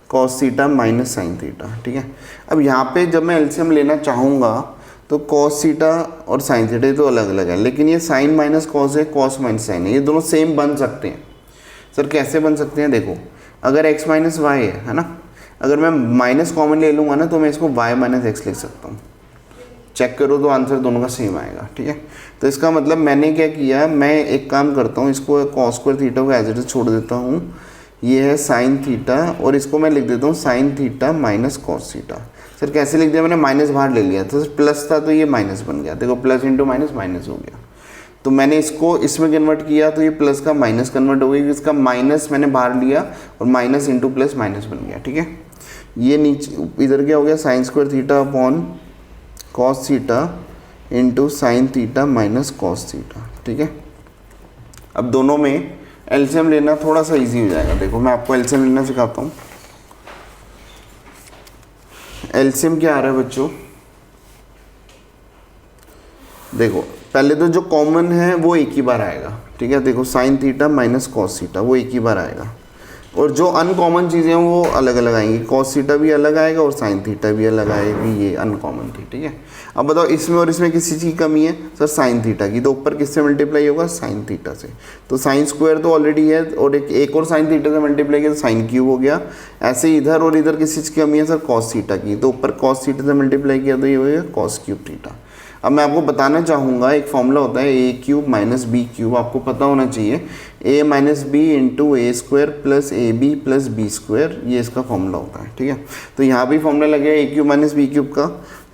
cos theta minus sine theta, ठीक है। अब यहाँ पे जब मैं एलसीएम लेना चाहूँगा तो कॉस थीटा और साइन थीटा तो अलग अलग है, लेकिन ये साइन माइनस कॉस है, कॉस माइनस साइन है, ये दोनों सेम बन सकते हैं। सर कैसे बन सकते हैं, देखो अगर x माइनस वाई है ना, अगर मैं माइनस कॉमन ले लूँगा ना तो मैं इसको y माइनस एक्स लिख सकता हूँ, चेक करो तो आंसर दोनों का सेम आएगा, ठीक है। तो इसका मतलब मैंने क्या किया, मैं एक काम करता हूँ, इसको कॉस स्क्वायर थीटा को एज इट इज छोड़ देता हूँ, ये है साइन थीटा, और इसको मैं लिख देता हूँ sign theta minus cos theta. Sir कैसे लिख दिया, मैंने माइनस बाहर ले लिया, तो प्लस था तो ये माइनस बन गया, देखो प्लस इंटू माइनस माइनस हो गया, तो मैंने इसको इसमें कन्वर्ट किया तो ये प्लस का माइनस कन्वर्ट हो गया, इसका माइनस मैंने बाहर लिया और माइनस इंटू प्लस माइनस बन गया, ठीक है। ये नीचे इधर क्या हो गया sign square theta upon cos theta into sine theta minus cos theta, ठीक है। अब दोनों में एलसीएम लेना थोड़ा सा इजी हो जाएगा। देखो मैं आपको एलसीएम लेना सिखाता हूँ। एलसीएम क्या आ रहा है बच्चों, देखो पहले तो जो कॉमन है वो एक ही बार आएगा, ठीक है। देखो sign theta minus cos theta वो एक ही बार आएगा, और जो अनकॉमन चीज़ें हैं वो अलग अलग आएंगी, कॉस थीटा भी अलग आएगा और साइन थीटा भी अलग आएगी, ये अनकॉमन थी, ठीक है। अब बताओ इसमें और इसमें किसी चीज़ की कमी है सर, साइन थीटा की, तो ऊपर किससे मल्टीप्लाई होगा, साइन थीटा से, तो साइन स्क्वायर तो ऑलरेडी है और एक और साइन थीटा से मल्टीप्लाई किया तो साइन क्यूब हो गया। ऐसे इधर और इधर किस चीज़ की कमी है सर, कॉस थीटा की, तो ऊपर कॉस थीटा से मल्टीप्लाई किया तो ये हो गया कॉस क्यूब थीटा। अब मैं आपको बताना चाहूँगा एक फॉर्मूला होता है A cube minus B cube, आपको पता होना चाहिए, A minus B into A square plus A B plus B square, ये इसका फॉर्मूला होता है, ठीक है। तो यहाँ भी फॉर्मूला लगेगा A cube minus B cube का,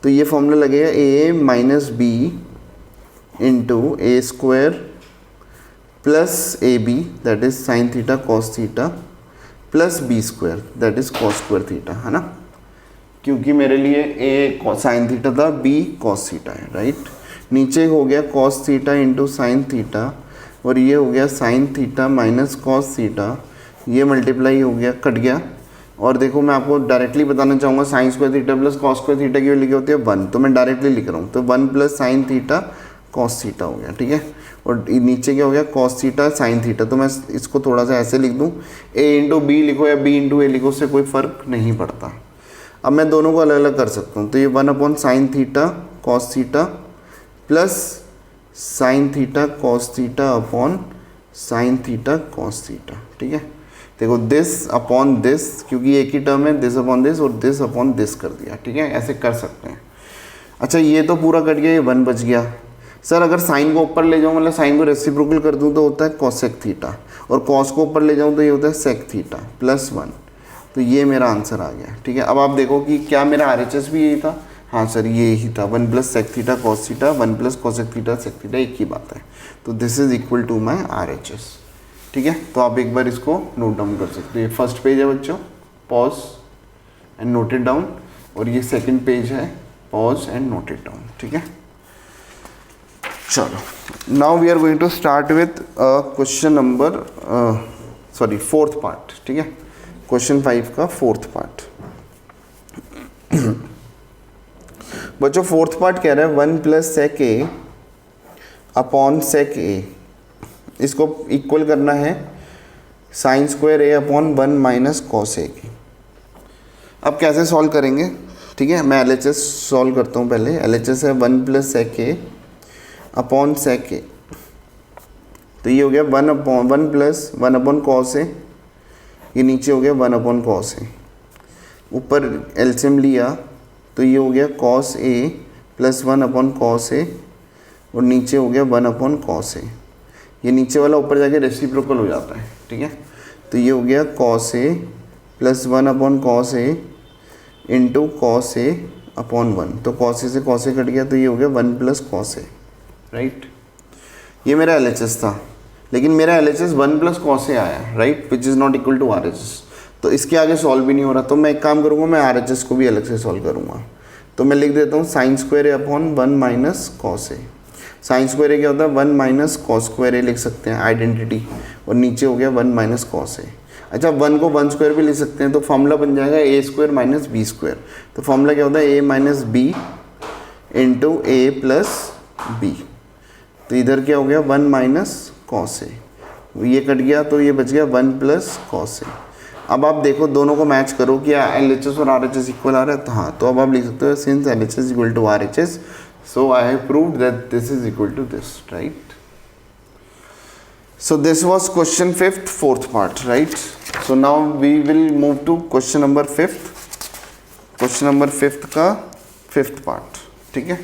तो ये फॉर्मूला लगेगा A minus B into A square plus A B that is sine theta cos theta plus B square that is cos square theta, है ना, क्योंकि मेरे लिए ए साइन थीटा था, बी कॉस थीटा है, राइट। नीचे हो गया cos theta into sine theta और ये हो गया sine theta minus cos theta, ये मल्टीप्लाई हो गया, कट गया। और देखो मैं आपको डायरेक्टली बताना चाहूँगा sign square theta plus cos square theta की वैल्यू क्या होती है 1, तो मैं डायरेक्टली लिख रहा हूँ, तो 1 plus sign theta cos theta हो गया, ठीक है। और नीचे क्या हो गया कॉस थीटा साइन थीटा, तो मैं इसको थोड़ा सा ऐसे लिख दूँ, ए इंटू बी लिखो या बी इंटू ए लिखो, उससे कोई फ़र्क नहीं पड़ता। अब मैं दोनों को अलग अलग कर सकता हूँ, तो ये 1 upon sine theta cos theta plus sign theta cos theta upon sine theta cos theta, ठीक है। देखो दिस अपॉन दिस, क्योंकि एक ही टर्म है, दिस अपॉन दिस और दिस अपॉन दिस कर दिया, ठीक है, ऐसे कर सकते हैं। अच्छा ये तो पूरा कट गया, ये 1 बच गया। सर अगर साइन को ऊपर ले जाऊँ, मतलब साइन को रेसिप्रोकल कर दूँ तो होता है कॉसेक थीटा, और कॉस को ऊपर ले जाऊँ तो ये होता है सेक थीटा प्लस 1, तो ये मेरा आंसर आ गया, ठीक है। अब आप देखो कि क्या मेरा RHS भी यही था, हाँ सर ये ही था, 1 plus sec theta cos theta 1 plus cosec theta sec theta, एक ही बात है, तो this is equal to my RHS, ठीक है। तो आप एक बार इसको नोट डाउन कर सकते हो, ये फर्स्ट पेज है बच्चों, pause and note it down, और ये सेकंड पेज है, pause and note it down, ठीक है। चलो now we are going to start with question number fourth part, ठीक है, क्वेश्चन 5 का फोर्थ पार्ट। बच्चों फोर्थ पार्ट कह रहा है 1 प्लस सेक ए अपॉन सेक ए, इसको इक्वल करना है sine square A upon 1 minus cos A की। अब कैसे सॉल्व करेंगे, ठीक है, मैं LHS सॉल्व करता हूँ पहले। LHS है 1 प्लस सेक ए अपॉन सेक ए, तो ये हो गया 1 प्लस 1 अपॉन कॉस ए, ये नीचे हो गया 1 अपॉन कॉस ए, ऊपर एलसीएम लिया तो ये हो गया cos A plus 1 upon cos ए, और नीचे हो गया 1 अपॉन कॉस ए, ये नीचे वाला ऊपर जाके रेसिप्रोकल हो जाता है, ठीक है। तो ये हो गया cos A plus 1 upon cos A into cos A upon 1, तो कॉस ए से कॉस ए कट गया, तो ये हो गया 1 प्लस कॉस ए, राइट। ये मेरा LHS था, लेकिन मेरा LHS 1 प्लस कॉस ए आया, right, which is not equal to RHS, तो इसके आगे सॉल्व भी नहीं हो रहा, तो मैं एक काम करूँगा, मैं RHS को भी अलग से सॉल्व करूँगा। तो मैं लिख देता हूँ sine square A upon 1 minus cos A. Sign square A क्या होता है 1 माइनस कॉस स्क्वायर ए लिख सकते हैं, आइडेंटिटी, और नीचे हो गया 1 माइनस कॉस ए। अच्छा 1 को 1 स्क्वायर भी लिख सकते हैं, तो फॉर्मूला बन जाएगा ए स्क्वायर माइनस बी स्क्वायर। तो फॉर्मूला क्या होता है ए minus B into A plus B, तो इधर क्या हो गया 1 माइनस कॉस ए, ये कट गया तो ये बच गया 1 प्लस कॉस ए। अब आप देखो दोनों को मैच करो कि LHS और RHS इक्वल आ रहा है, तो हाँ, तो अब आप लिख सकते हो since LHS equal to RHS, so I have proved that this is equal to this, right? So this was question 5th, fourth part, right? So now we will move to question number 5th, question number 5th का 5th part, ठीक है।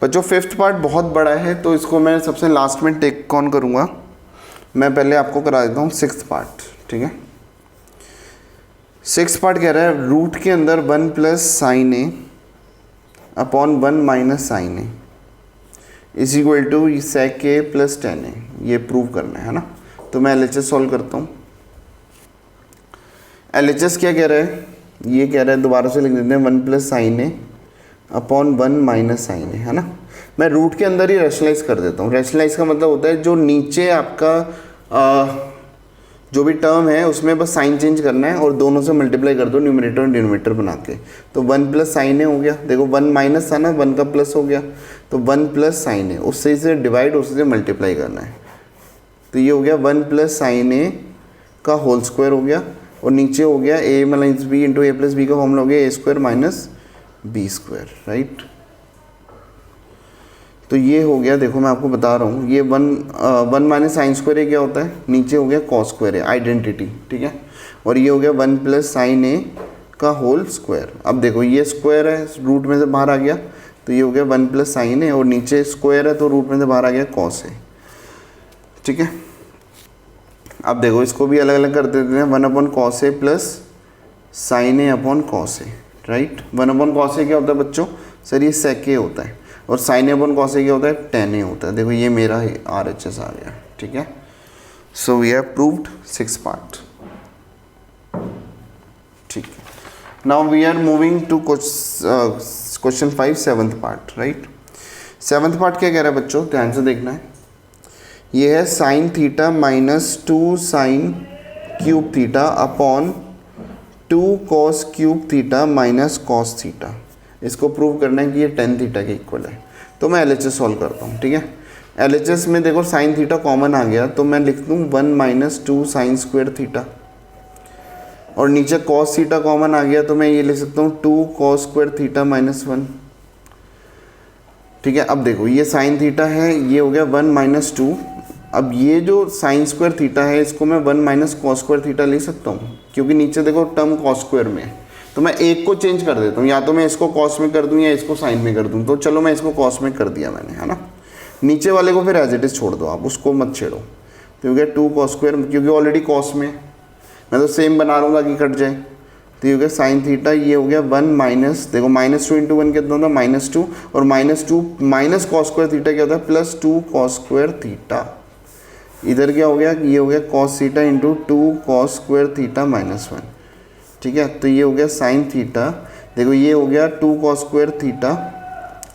बच्चों 5th part बहुत बड़ा है, तो इसको मैं सबसे लास्ट में टेक ऑन करूँगा। मैं पहले आपको करा देता हूँ 6th पार्ट, ठीक है। 6th पार्ट कह रहा है रूट के अंदर 1 plus sine A upon 1 minus sine A is equal to sec A plus tan A, ये प्रूव करना है ना। तो मैं LHS सॉल्व करता हूँ। LHS क्या कह रहा है, ये कह रहा है दोबारा से लिख देते हैं 1 plus sine A upon 1 minus sine A, है ना। मैं रूट के अंदर ही रैशनलाइज कर देता हूँ। रैशनलाइज का मतलब होता है जो नीचे आपका जो भी टर्म है उसमें बस साइन चेंज करना है और दोनों से मल्टीप्लाई कर दो न्यूमरेटर और डिनोमिनेटर बना के। तो 1 प्लस साइन ए हो गया, देखो 1 माइनस था ना, 1 का प्लस हो गया, तो 1 प्लस साइन ए, उससे इसे डिवाइड उससे से मल्टीप्लाई करना है। तो ये हो गया 1 प्लस साइन ए का होल स्क्वायर हो गया, और नीचे हो गया A minus B into A plus B का फॉर्मूला हो गया A square minus B square, right. तो ये हो गया, देखो मैं आपको बता रहा हूँ, ये 1 माइनस साइन स्क्वायर ए क्या होता है, नीचे हो गया कॉस स्क्वायर ए, आइडेंटिटी, ठीक है। और ये हो गया 1 प्लस साइन ए का होल स्क्वायर। अब देखो ये स्क्वायर है, रूट में से बाहर आ गया, तो ये हो गया 1 प्लस साइन ए, और नीचे स्क्वायर है तो रूट में से बाहर आ गया कॉस ए, ठीक है। अब देखो इसको भी अलग अलग कर देते हैं, 1 upon cos A plus sine A upon cos A, right. 1 upon cos ए क्या होता है बच्चों, सर ये सेक ए होता है, और साइन ए अपॉन कॉस ए क्या होता है, टेन ए होता है। देखो ये मेरा RHS आ गया, ठीक है। So we have proved 6 part, ठीक है। Now we are moving to question 5 7th part, right. 7th part क्या कह रहा है बच्चों, ध्यान से देखना है। ये है sine theta minus 2 sine cube theta upon 2 cos cube theta minus cos theta. इसको प्रूव करना है कि ये टेन थीटा के इक्वल है। तो मैं LHS सॉल्व करता हूँ, ठीक है। LHS में देखो साइन थीटा कॉमन आ गया, तो मैं लिख दूँ 1 माइनस 2 साइन स्क्वायर थीटा, और नीचे कॉस थीटा कॉमन आ गया, तो मैं ये लिख सकता हूँ 2 कॉस स्क्वायर थीटा माइनस 1, ठीक है। अब देखो ये साइन थीटा है, ये हो गया 1 माइनस 2। अब ये जो साइन स्क्वायर थीटा है इसको मैं 1 माइनस कॉस स्क्वायर थीटा ले सकता हूँ, क्योंकि नीचे देखो टर्म कॉस स्क्वायर में है, तो मैं एक को चेंज कर देता हूँ, या तो मैं इसको कॉस में कर दूँ या इसको साइन में कर दूँ। तो चलो मैं इसको कॉस में कर दिया मैंने, है ना। नीचे वाले को फिर एज इट इज छोड़ दो, आप उसको मत छेड़ो। तो हो गया 2 कॉस स्क्वायर, क्योंकि ऑलरेडी कॉस में मैं तो सेम बना रहा हूँ ताकि कट जाए। तो ये हो गया साइन थीटा, ये हो गया 1 माइनस, देखो -2 इंटू 1 कितना होता है -2, और -2 माइनस कॉस स्क्वायर थीटा क्या होता है +2 कॉस स्क्वायर थीटा। इधर क्या हो गया, ये हो गया cos theta into 2 cos square theta -1, ठीक है। तो ये हो गया साइन थीटा, देखो ये हो गया 2 कॉस स्क्वायर थीटा,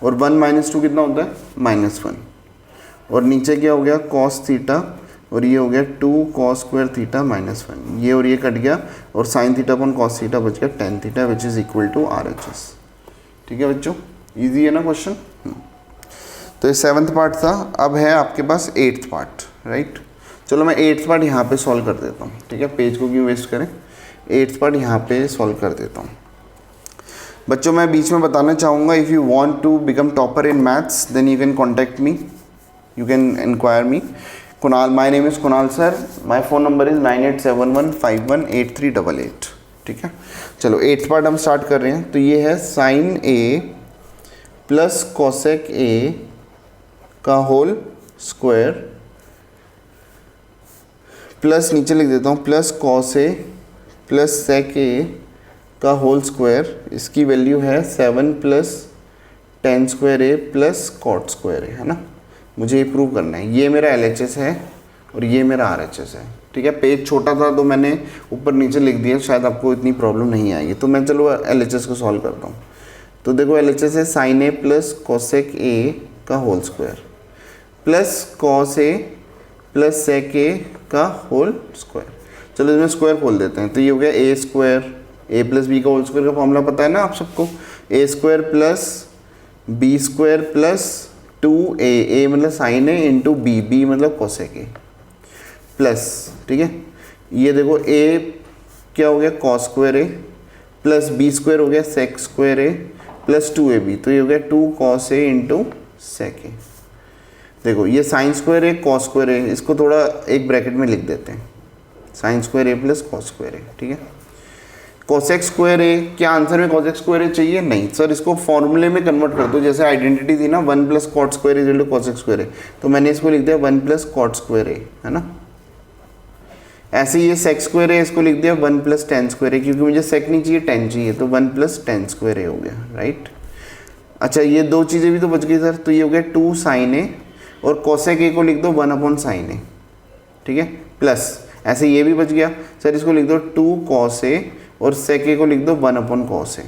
और 1 माइनस 2 कितना होता है -1, और नीचे क्या हो गया कॉस थीटा, और ये हो गया 2 कॉस स्क्वायर थीटा -1, ये और ये कट गया, और sine theta upon cos theta बच गया tan theta, which is equal to RHS, ठीक है बच्चों। इजी है ना क्वेश्चन। तो ये 7th पार्ट था। अब है आपके पास 8th पार्ट, राइट। चलो मैं 8th पार्ट यहाँ पे सॉल्व कर देता हूँ, ठीक है। पेज को क्यों वेस्ट करें, 8th पार्ट यहाँ पे सॉल्व कर देता हूँ। बच्चों मैं बीच में बताना चाहूँगा, if you want to become topper in maths then you can contact me, you can inquire me. Kunal, my name is Kunal sir, my phone number is 9871518388, ठीक है। चलो 8th पार्ट हम स्टार्ट कर रहे हैं। तो ये है sine A plus cosec A का होल स्क्वायर, प्लस नीचे लिख देता हूँ plus cos A plus sec A का होल स्क्वायर। इसकी वैल्यू है 7 plus tan square A plus cot square A, है ना। मुझे ये प्रूव करना है। ये मेरा LHS है और ये मेरा RHS है, ठीक है। पेज छोटा था तो मैंने ऊपर नीचे लिख दिया, शायद आपको इतनी प्रॉब्लम नहीं आएगी। तो मैं चलो LHS को सॉल्व करता हूँ। तो देखो LHS है sine A plus cosec A का whole square plus cos A plus sec A का होल स्क्वायर। चलो इसमें स्क्वायर खोल देते हैं। तो ये हो गया A square, A plus B का होल स्क्वायर का फॉर्मूला पता है ना आप सबको, A square plus B square plus 2a, A मतलब साइन ए इंटू बी मतलब कोसेक ए प्लस, ठीक है। ये देखो a क्या हो गया cos square A plus B square हो गया sec square A plus 2ab, तो ये हो गया 2 कॉस ए इंटू सेक ए। देखो ये sine square A cos square A, इसको थोड़ा एक ब्रैकेट में लिख देते हैं, sign square A plus cos square A, ठीक है। कोसेक स्क्वायर ए, क्या आंसर में कोसेक स्क्वायर ए चाहिए? नहीं सर, इसको फॉर्मूले में कन्वर्ट कर दो। जैसे आइडेंटिटी थी ना 1 plus cot square is equal to cosec square A, तो मैंने इसको लिख दिया 1 प्लस कॉट स्क्वायर ए, है ना। ऐसे ये सेक स्क्वायर है, इसको लिख दिया 1 प्लस टेन स्क्वायर ए, क्योंकि मुझे सेक नहीं चाहिए टेन चाहिए, तो 1 प्लस टेन स्क्वायर ए हो गया, राइट। अच्छा ये दो चीज़ें भी तो बच गई सर, तो ये हो गया 2 साइन ए, और कोसेक ए को लिख दो 1 अपॉन साइन ए, ठीक है, प्लस ऐसे ये भी बच गया सर, इसको लिख दो 2 कॉस ए, और सेक ए को लिख दो 1 अपॉन कॉस ए।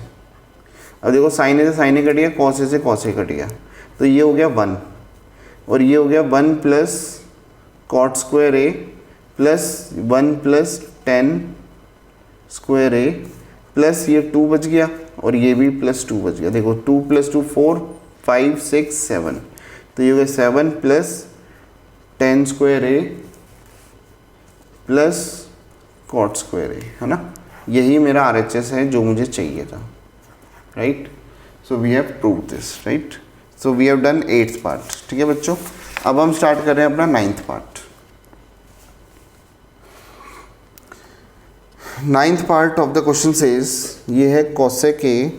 अब देखो साइन ए से साइन ए कट गया, कॉस ए से कॉस ए कट गया, तो ये हो गया 1, और ये हो गया 1 plus cot square A plus 1 plus 10 square A plus ये 2 बच गया और ये भी प्लस 2 बच गया। देखो 2 प्लस 2 4 5 6 7, तो ये हो गया 7 plus 10 square A plus cot square A, है ना। यही मेरा RHS है जो मुझे चाहिए था, right. So we have prove this, right. So we have done 8th part. ठीक है बच्चों, अब हम स्टार्ट कर रहे हैं अपना 9th part. 9th part of the question says, ये है कोसेक ए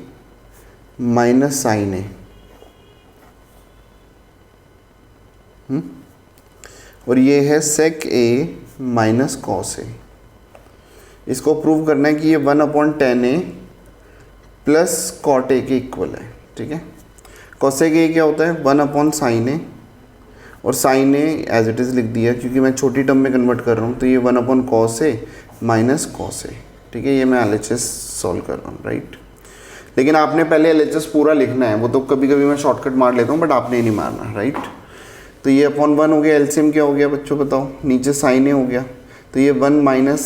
माइनस साइन ए, और ये है सेक ए माइनस कॉस ए। इसको प्रूव करना है कि ये 1/10 ए प्लस कॉट ए के इक्वल है। ठीक है, कोसेक ए क्या होता है 1/sin ए, और sine A as it is लिख दिया क्योंकि मैं छोटी टर्म में कन्वर्ट कर रहा हूँ, तो ये 1/cos A minus cos A. ठीक है, ये मैं LHS सॉल्व कर रहा हूँ, राइट। लेकिन आपने पहले LHS पूरा लिखना है, वो तो कभी कभी मैं शॉर्टकट मार लेता हूँ बट आपने नहीं मारना, राइट। तो ये अपॉन 1 हो गया, एलसीएम क्या हो गया बच्चों बताओ, नीचे साइन ए हो गया, तो ये 1 माइनस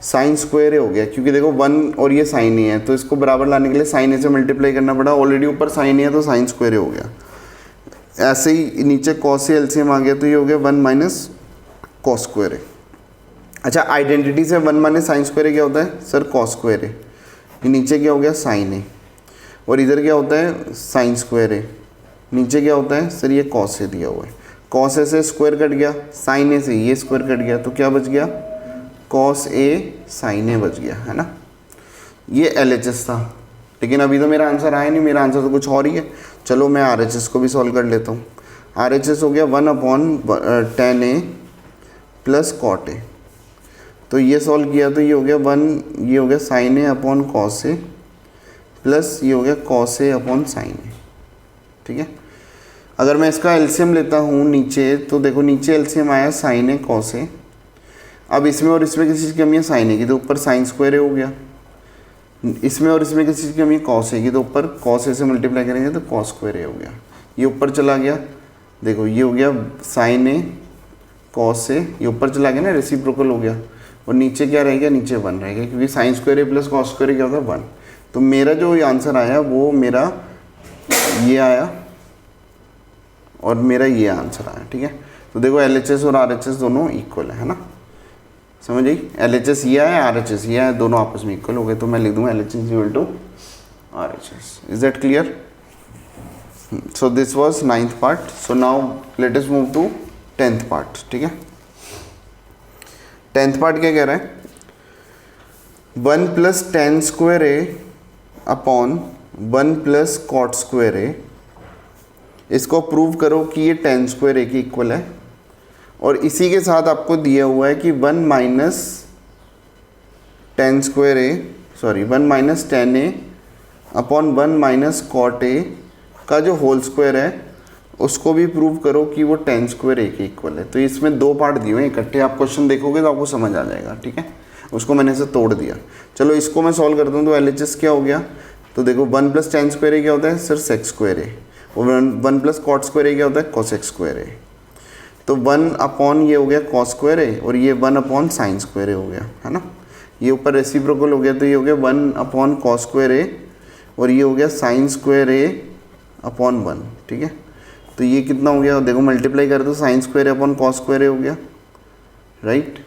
साइन स्क्वायर ए हो गया, क्योंकि देखो 1 और ये साइन ए है, तो इसको बराबर लाने के लिए साइन ए से मल्टीप्लाई करना पड़ा, ऑलरेडी ऊपर साइन ए है तो साइन स्क्वायर ए हो गया। ऐसे ही नीचे कॉस ए एलसीएम आ गया, तो ये हो गया 1 माइनस कॉस स्क्वायर ए। अच्छा, आइडेंटिटी से 1 माइनस साइन स्क्वायर ए क्या होता है सर, कॉस स्क्वायर ए। ये नीचे क्या हो गया साइन ए, और इधर क्या होता है साइन स्क्वायर ए, नीचे क्या होता है सर ये कॉस ए दिया हुआ है। कॉस ए से स्क्वायर कट गया, साइन ए से ये स्क्वायर कट गया, तो क्या बच गया कॉस ए साइन ए बच गया, है ना। ये LHS था, लेकिन अभी तो मेरा आंसर आया नहीं, मेरा आंसर तो कुछ और ही है। चलो मैं RHS को भी सॉल्व कर लेता हूँ। RHS हो गया 1/10 ए प्लस कॉट ए, तो ये सॉल्व किया तो ये हो गया 1, ये हो गया sign A upon cos A plus ये हो गया कॉस ए अपॉन साइन ए। ठीक है, अगर मैं इसका एलसीएम लेता हूँ नीचे, तो देखो नीचे एलसीएम आया साइन ए कॉस ए। अब इसमें और इसमें किसी चीज़ की कमी है साइन ए की, तो ऊपर साइन स्क्वायर ए हो गया। इसमें और इसमें किसी चीज़ की कमी है कॉस ए की, तो ऊपर कॉस ए से मल्टीप्लाई करेंगे तो कॉस स्क्वायर ए हो गया। ये ऊपर चला गया, देखो ये हो गया साइन ए कॉस ए, ये ऊपर चला गया ना, रेसिप्रोकल हो गया। और नीचे क्या रहेगा, नीचे 1 रहेगा, क्योंकि sign square A plus cos square A क्या होता है 1। तो मेरा जो ये आंसर आया वो मेरा ये आया और मेरा ये आंसर आया। ठीक है, तो देखो LHS और RHS दोनों इक्वल है ना, समझ आई। LHS ये आया, RHS ये आया, दोनों आपस में इक्वल हो गए, तो मैं लिख दूंगा LHS equal to RHS। Is that clear? So this was 9th part. So now let us move to 10th part. ठीक है, 10th पार्ट क्या कह रहा है, 1 plus 10 square A upon 1 plus cot square A. इसको प्रूव करो कि ये 10 स्क्वायर ए की इक्वल है, और इसी के साथ आपको दिया हुआ है कि 1 minus 10 square A, sorry 1 minus 10 A upon 1 minus cot A का जो होल स्क्वायर है उसको भी प्रूव करो कि वो 10 स्क्वायर ए के इक्वल है। तो इसमें 2 पार्ट दिए हुए हैं इकट्ठे, आप क्वेश्चन देखोगे तो आपको समझ आ जाएगा। ठीक है, उसको मैंने इसे तोड़ दिया। चलो इसको मैं सॉल्व करता हूँ, तो LHS क्या हो गया, तो देखो 1 प्लस 10 स्क्वायर ए क्या होता है सर सेक स्क्वायर ए, और 1 प्लस कॉट स्क्वायर ए क्या होता है कोसेक स्क्वायर ए। तो 1 अपॉन ये हो गया कॉस स्क्वायर ए, और ये 1 अपॉन साइन स्क्वायर ए हो गया, है ना। ये ऊपर रेसिप्रोकल हो गया, तो ये हो गया 1 अपॉन कॉस स्क्वायर ए, और ये हो गया साइन स्क्वायर ए अपॉन 1। ठीक है, तो ये कितना हो गया, देखो मल्टीप्लाई कर दो, sine square A upon cos square A हो गया, राइट।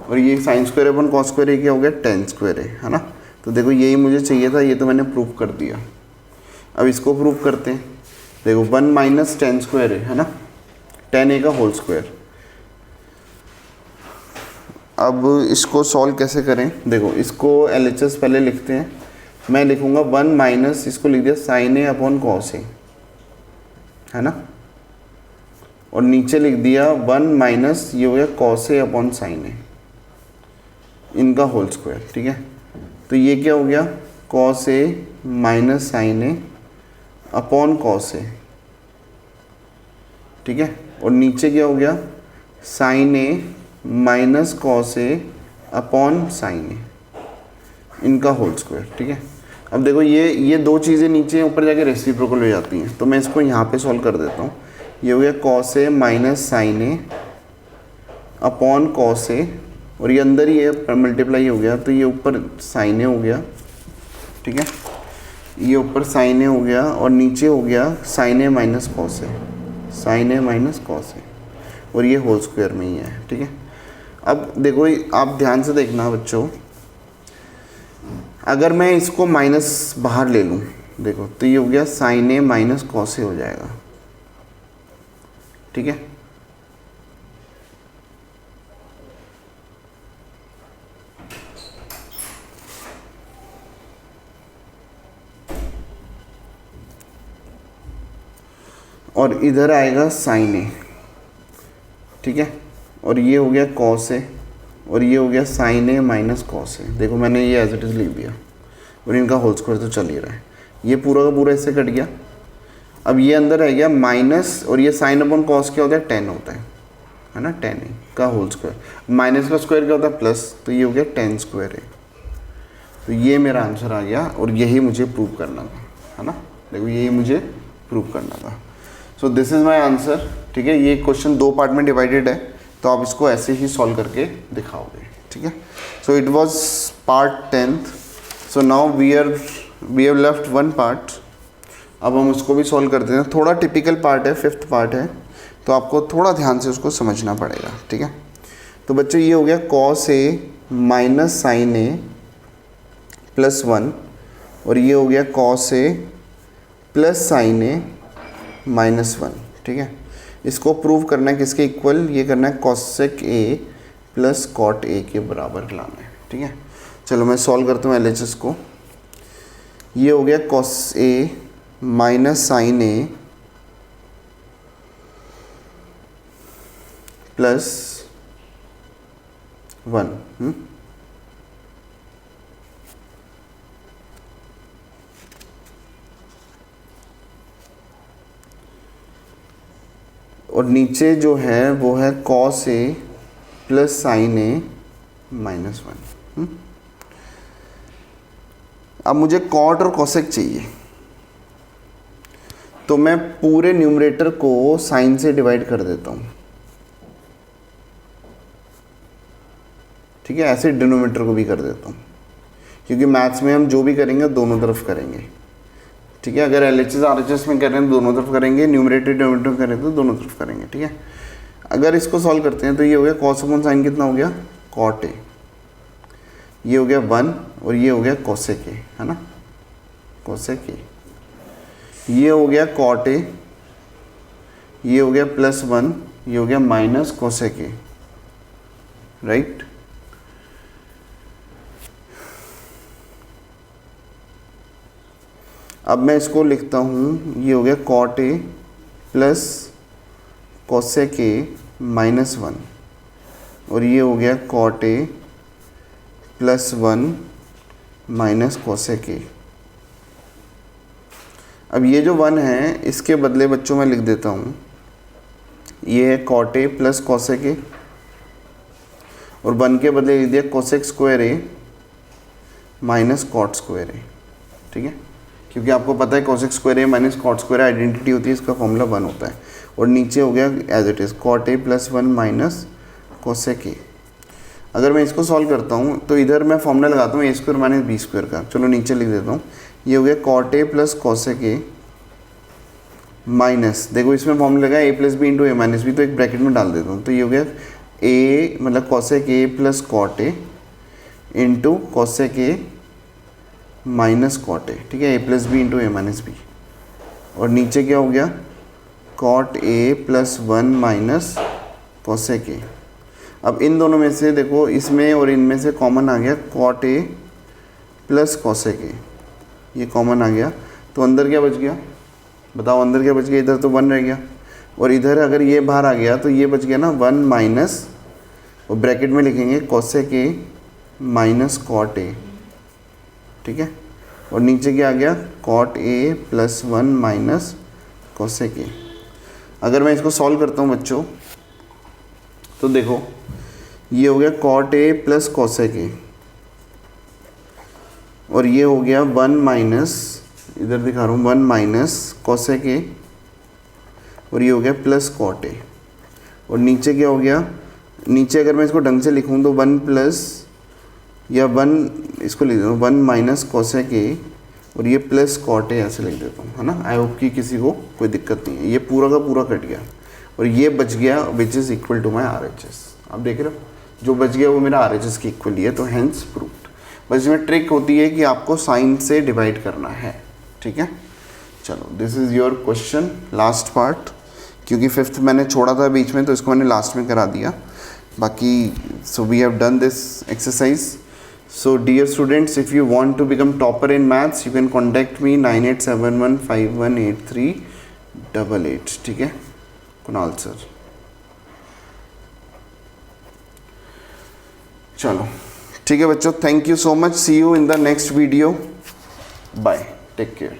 और ये sine square upon cos square A क्या हो गया 10 स्क्वायर ए, है ना। तो देखो यही मुझे चाहिए था, ये तो मैंने प्रूव कर दिया। अब इसको प्रूव करते हैं। देखो 1 माइनस 10 स्क्वायर है ना, 10 ए का होल स्क्वायर। अब इसको सॉल्व कैसे करें, देखो इसको LHS पहले लिखते हैं। मैं लिखूंगा 1 माइनस, इसको लिख दिया साइन ए अपॉन कॉस ए, है ना, और नीचे लिख दिया 1 माइनस ये हो गया कॉस ए अपॉन साइन ए, इनका होल स्क्वायर। ठीक है, तो ये क्या हो गया cos A minus sine A upon cos ए। ठीक है, और नीचे क्या हो गया sign A minus cos A upon sine ए, इनका होल स्क्वायर। ठीक है, अब देखो ये 2 चीज़ें नीचे ऊपर जाके रेसिप्रोकल हो जाती हैं, तो मैं इसको यहाँ पे सॉल्व कर देता हूँ। ये हो गया cos A minus sine A upon cos ए, और ये अंदर ही है मल्टीप्लाई हो गया, तो ये ऊपर साइन ए हो गया, ठीक है, ये ऊपर साइन ए हो गया और नीचे हो गया sign A minus cos A, sign A minus cos A, और ये होल स्क्वायर में ही है, ठीक है। अब देखो आप ध्यान से देखना बच्चों, अगर मैं इसको माइनस बाहर ले लूँ, देखो तो ये हो गया sign A minus cos A हो जाएगा, ठीक है। और इधर आएगा साइन ए, ठीक है, और ये हो गया कॉस ए, और ये हो गया sign A minus cos A. देखो मैंने ये एज इट इज़ लिख दिया, और इनका होल स्क्वायर तो चल ही रहा है, ये पूरा का पूरा इससे कट गया। अब ये अंदर रह गया माइनस, और ये साइन अपॉन कॉस क्या होता है, 10 होता है ना, 10 ए का होल स्क्वायर, माइनस का स्क्वायर क्या होता है प्लस, तो ये हो गया 10 स्क्वायर ए। तो ये मेरा आंसर आ गया, और यही मुझे प्रूव करना था, है ना, देखो यही मुझे प्रूव करना था। So this is my answer, ठीक है। ये क्वेश्चन 2 पार्ट में डिवाइडेड है, तो आप इसको ऐसे ही सॉल्व करके दिखाओगे, ठीक है। So it was part 10th। So now we have left 1 part. अब हम उसको भी सॉल्व करते हैं, थोड़ा टिपिकल पार्ट है, 5th पार्ट है, तो आपको थोड़ा ध्यान से उसको समझना पड़ेगा, ठीक है। तो बच्चों ये हो गया cos A minus sine A plus 1, और ये हो गया cos A plus sine A minus 1, ठीक है। इसको प्रूव करना है किसके इक्वल, ये करना है cosec A plus cot A के बराबर लाना है, ठीक है। चलो मैं सॉल्व करता हूँ LHS को। ये हो गया cos A minus sine A plus 1, और नीचे जो है वो है cos A plus sine A minus 1। अब मुझे कॉट और कॉसेक चाहिए, तो मैं पूरे न्यूमरेटर को साइन से डिवाइड कर देता हूँ, ठीक है। ऐसे डिनोमिनेटर को भी कर देता हूँ, क्योंकि मैथ्स में हम जो भी करेंगे दोनों तरफ करेंगे, ठीक है। अगर LHS RHS में कर रहे हैं तो दोनों तरफ करेंगे, न्यूमरेटर डिनोमिनेटर करें तो दोनों तरफ करेंगे, ठीक है। अगर इसको सॉल्व करते हैं तो ये हो गया कॉस अपॉन साइन कितना हो गया, कॉट ए, ये हो गया 1, और ये हो गया कॉसेक ए, है ना, कॉसेक ए, ये हो गया कॉट ए, ये हो गया प्लस 1, ये हो गया माइनस कॉसेक ए, राइट। अब मैं इसको लिखता हूँ, ये हो गया cot A plus cosec A minus 1, और ये हो गया cot A plus 1 minus cosec A. अब ये जो 1 है इसके बदले बच्चों मैं लिख देता हूँ, ये है cot A plus cosec A, और 1 के बदले लिख दिया cosec square A minus cot square A, ठीक है। क्योंकि आपको पता है cosec square A minus cot square identity होती है, इसका फॉर्मूला 1 होता है। और नीचे हो गया as it is cot A plus 1 minus cosec A. अगर मैं इसको सॉल्व करता हूँ तो इधर मैं फॉर्मूला लगाता हूँ A square minus B square का, चलो नीचे लिख देता हूँ, ये हो गया cot A plus cosec A minus, देखो इसमें फॉर्मूला लगा A plus B into A minus B, तो एक ब्रैकेट में डाल देता हूँ, तो ये हो गया ए मतलब cosec A plus cot A into cosec A minus cot A, ठीक है, A plus B into A minus B. और नीचे क्या हो गया cot A plus 1 minus cosec A. अब इन दोनों में से देखो, इसमें और इनमें से कॉमन आ गया cot A plus cosec A, ये कॉमन आ गया, तो अंदर क्या बच गया, बताओ अंदर क्या बच गया, इधर तो 1 रह गया, और इधर अगर ये बाहर आ गया तो ये बच गया ना 1 माइनस, और ब्रैकेट में लिखेंगे cosec A minus cot A, ठीक है। और नीचे क्या आ गया cot A plus 1 minus cosec A. अगर मैं इसको सॉल्व करता हूँ बच्चों, तो देखो ये हो गया cot A plus cosec A, और ये हो गया 1 माइनस, इधर दिखा रहा हूँ 1 माइनस कॉसेक ए, और ये हो गया प्लस कॉट ए, और नीचे क्या हो गया नीचे अगर मैं इसको ढंग से लिखूँ तो 1 प्लस या 1 इसको लिख देता हूँ 1 माइनस कोसेक ए और ये प्लस कॉट ए ऐसे लिख देता हूँ, है ना। आई होप कि किसी को कोई दिक्कत नहीं है। ये पूरा का पूरा कट गया और ये बच गया which is equal to my RHS। आप देख रहे हो जो बच गया वो मेरा RHS की इक्वल ही है, तो हेंस प्रूव्ड। बस इसमें ट्रिक होती है कि आपको साइन से डिवाइड करना है, ठीक है। चलो this is your question last part, क्योंकि 5th मैंने छोड़ा था बीच में तो इसको मैंने लास्ट में करा दिया। बाकी so we have done this exercise. So dear students, if you want to become topper in maths, you can contact me 9871518388, ठीक है कुणाल सर। चलो ठीक है बच्चों, thank you so much, see you in the next video, bye, take care.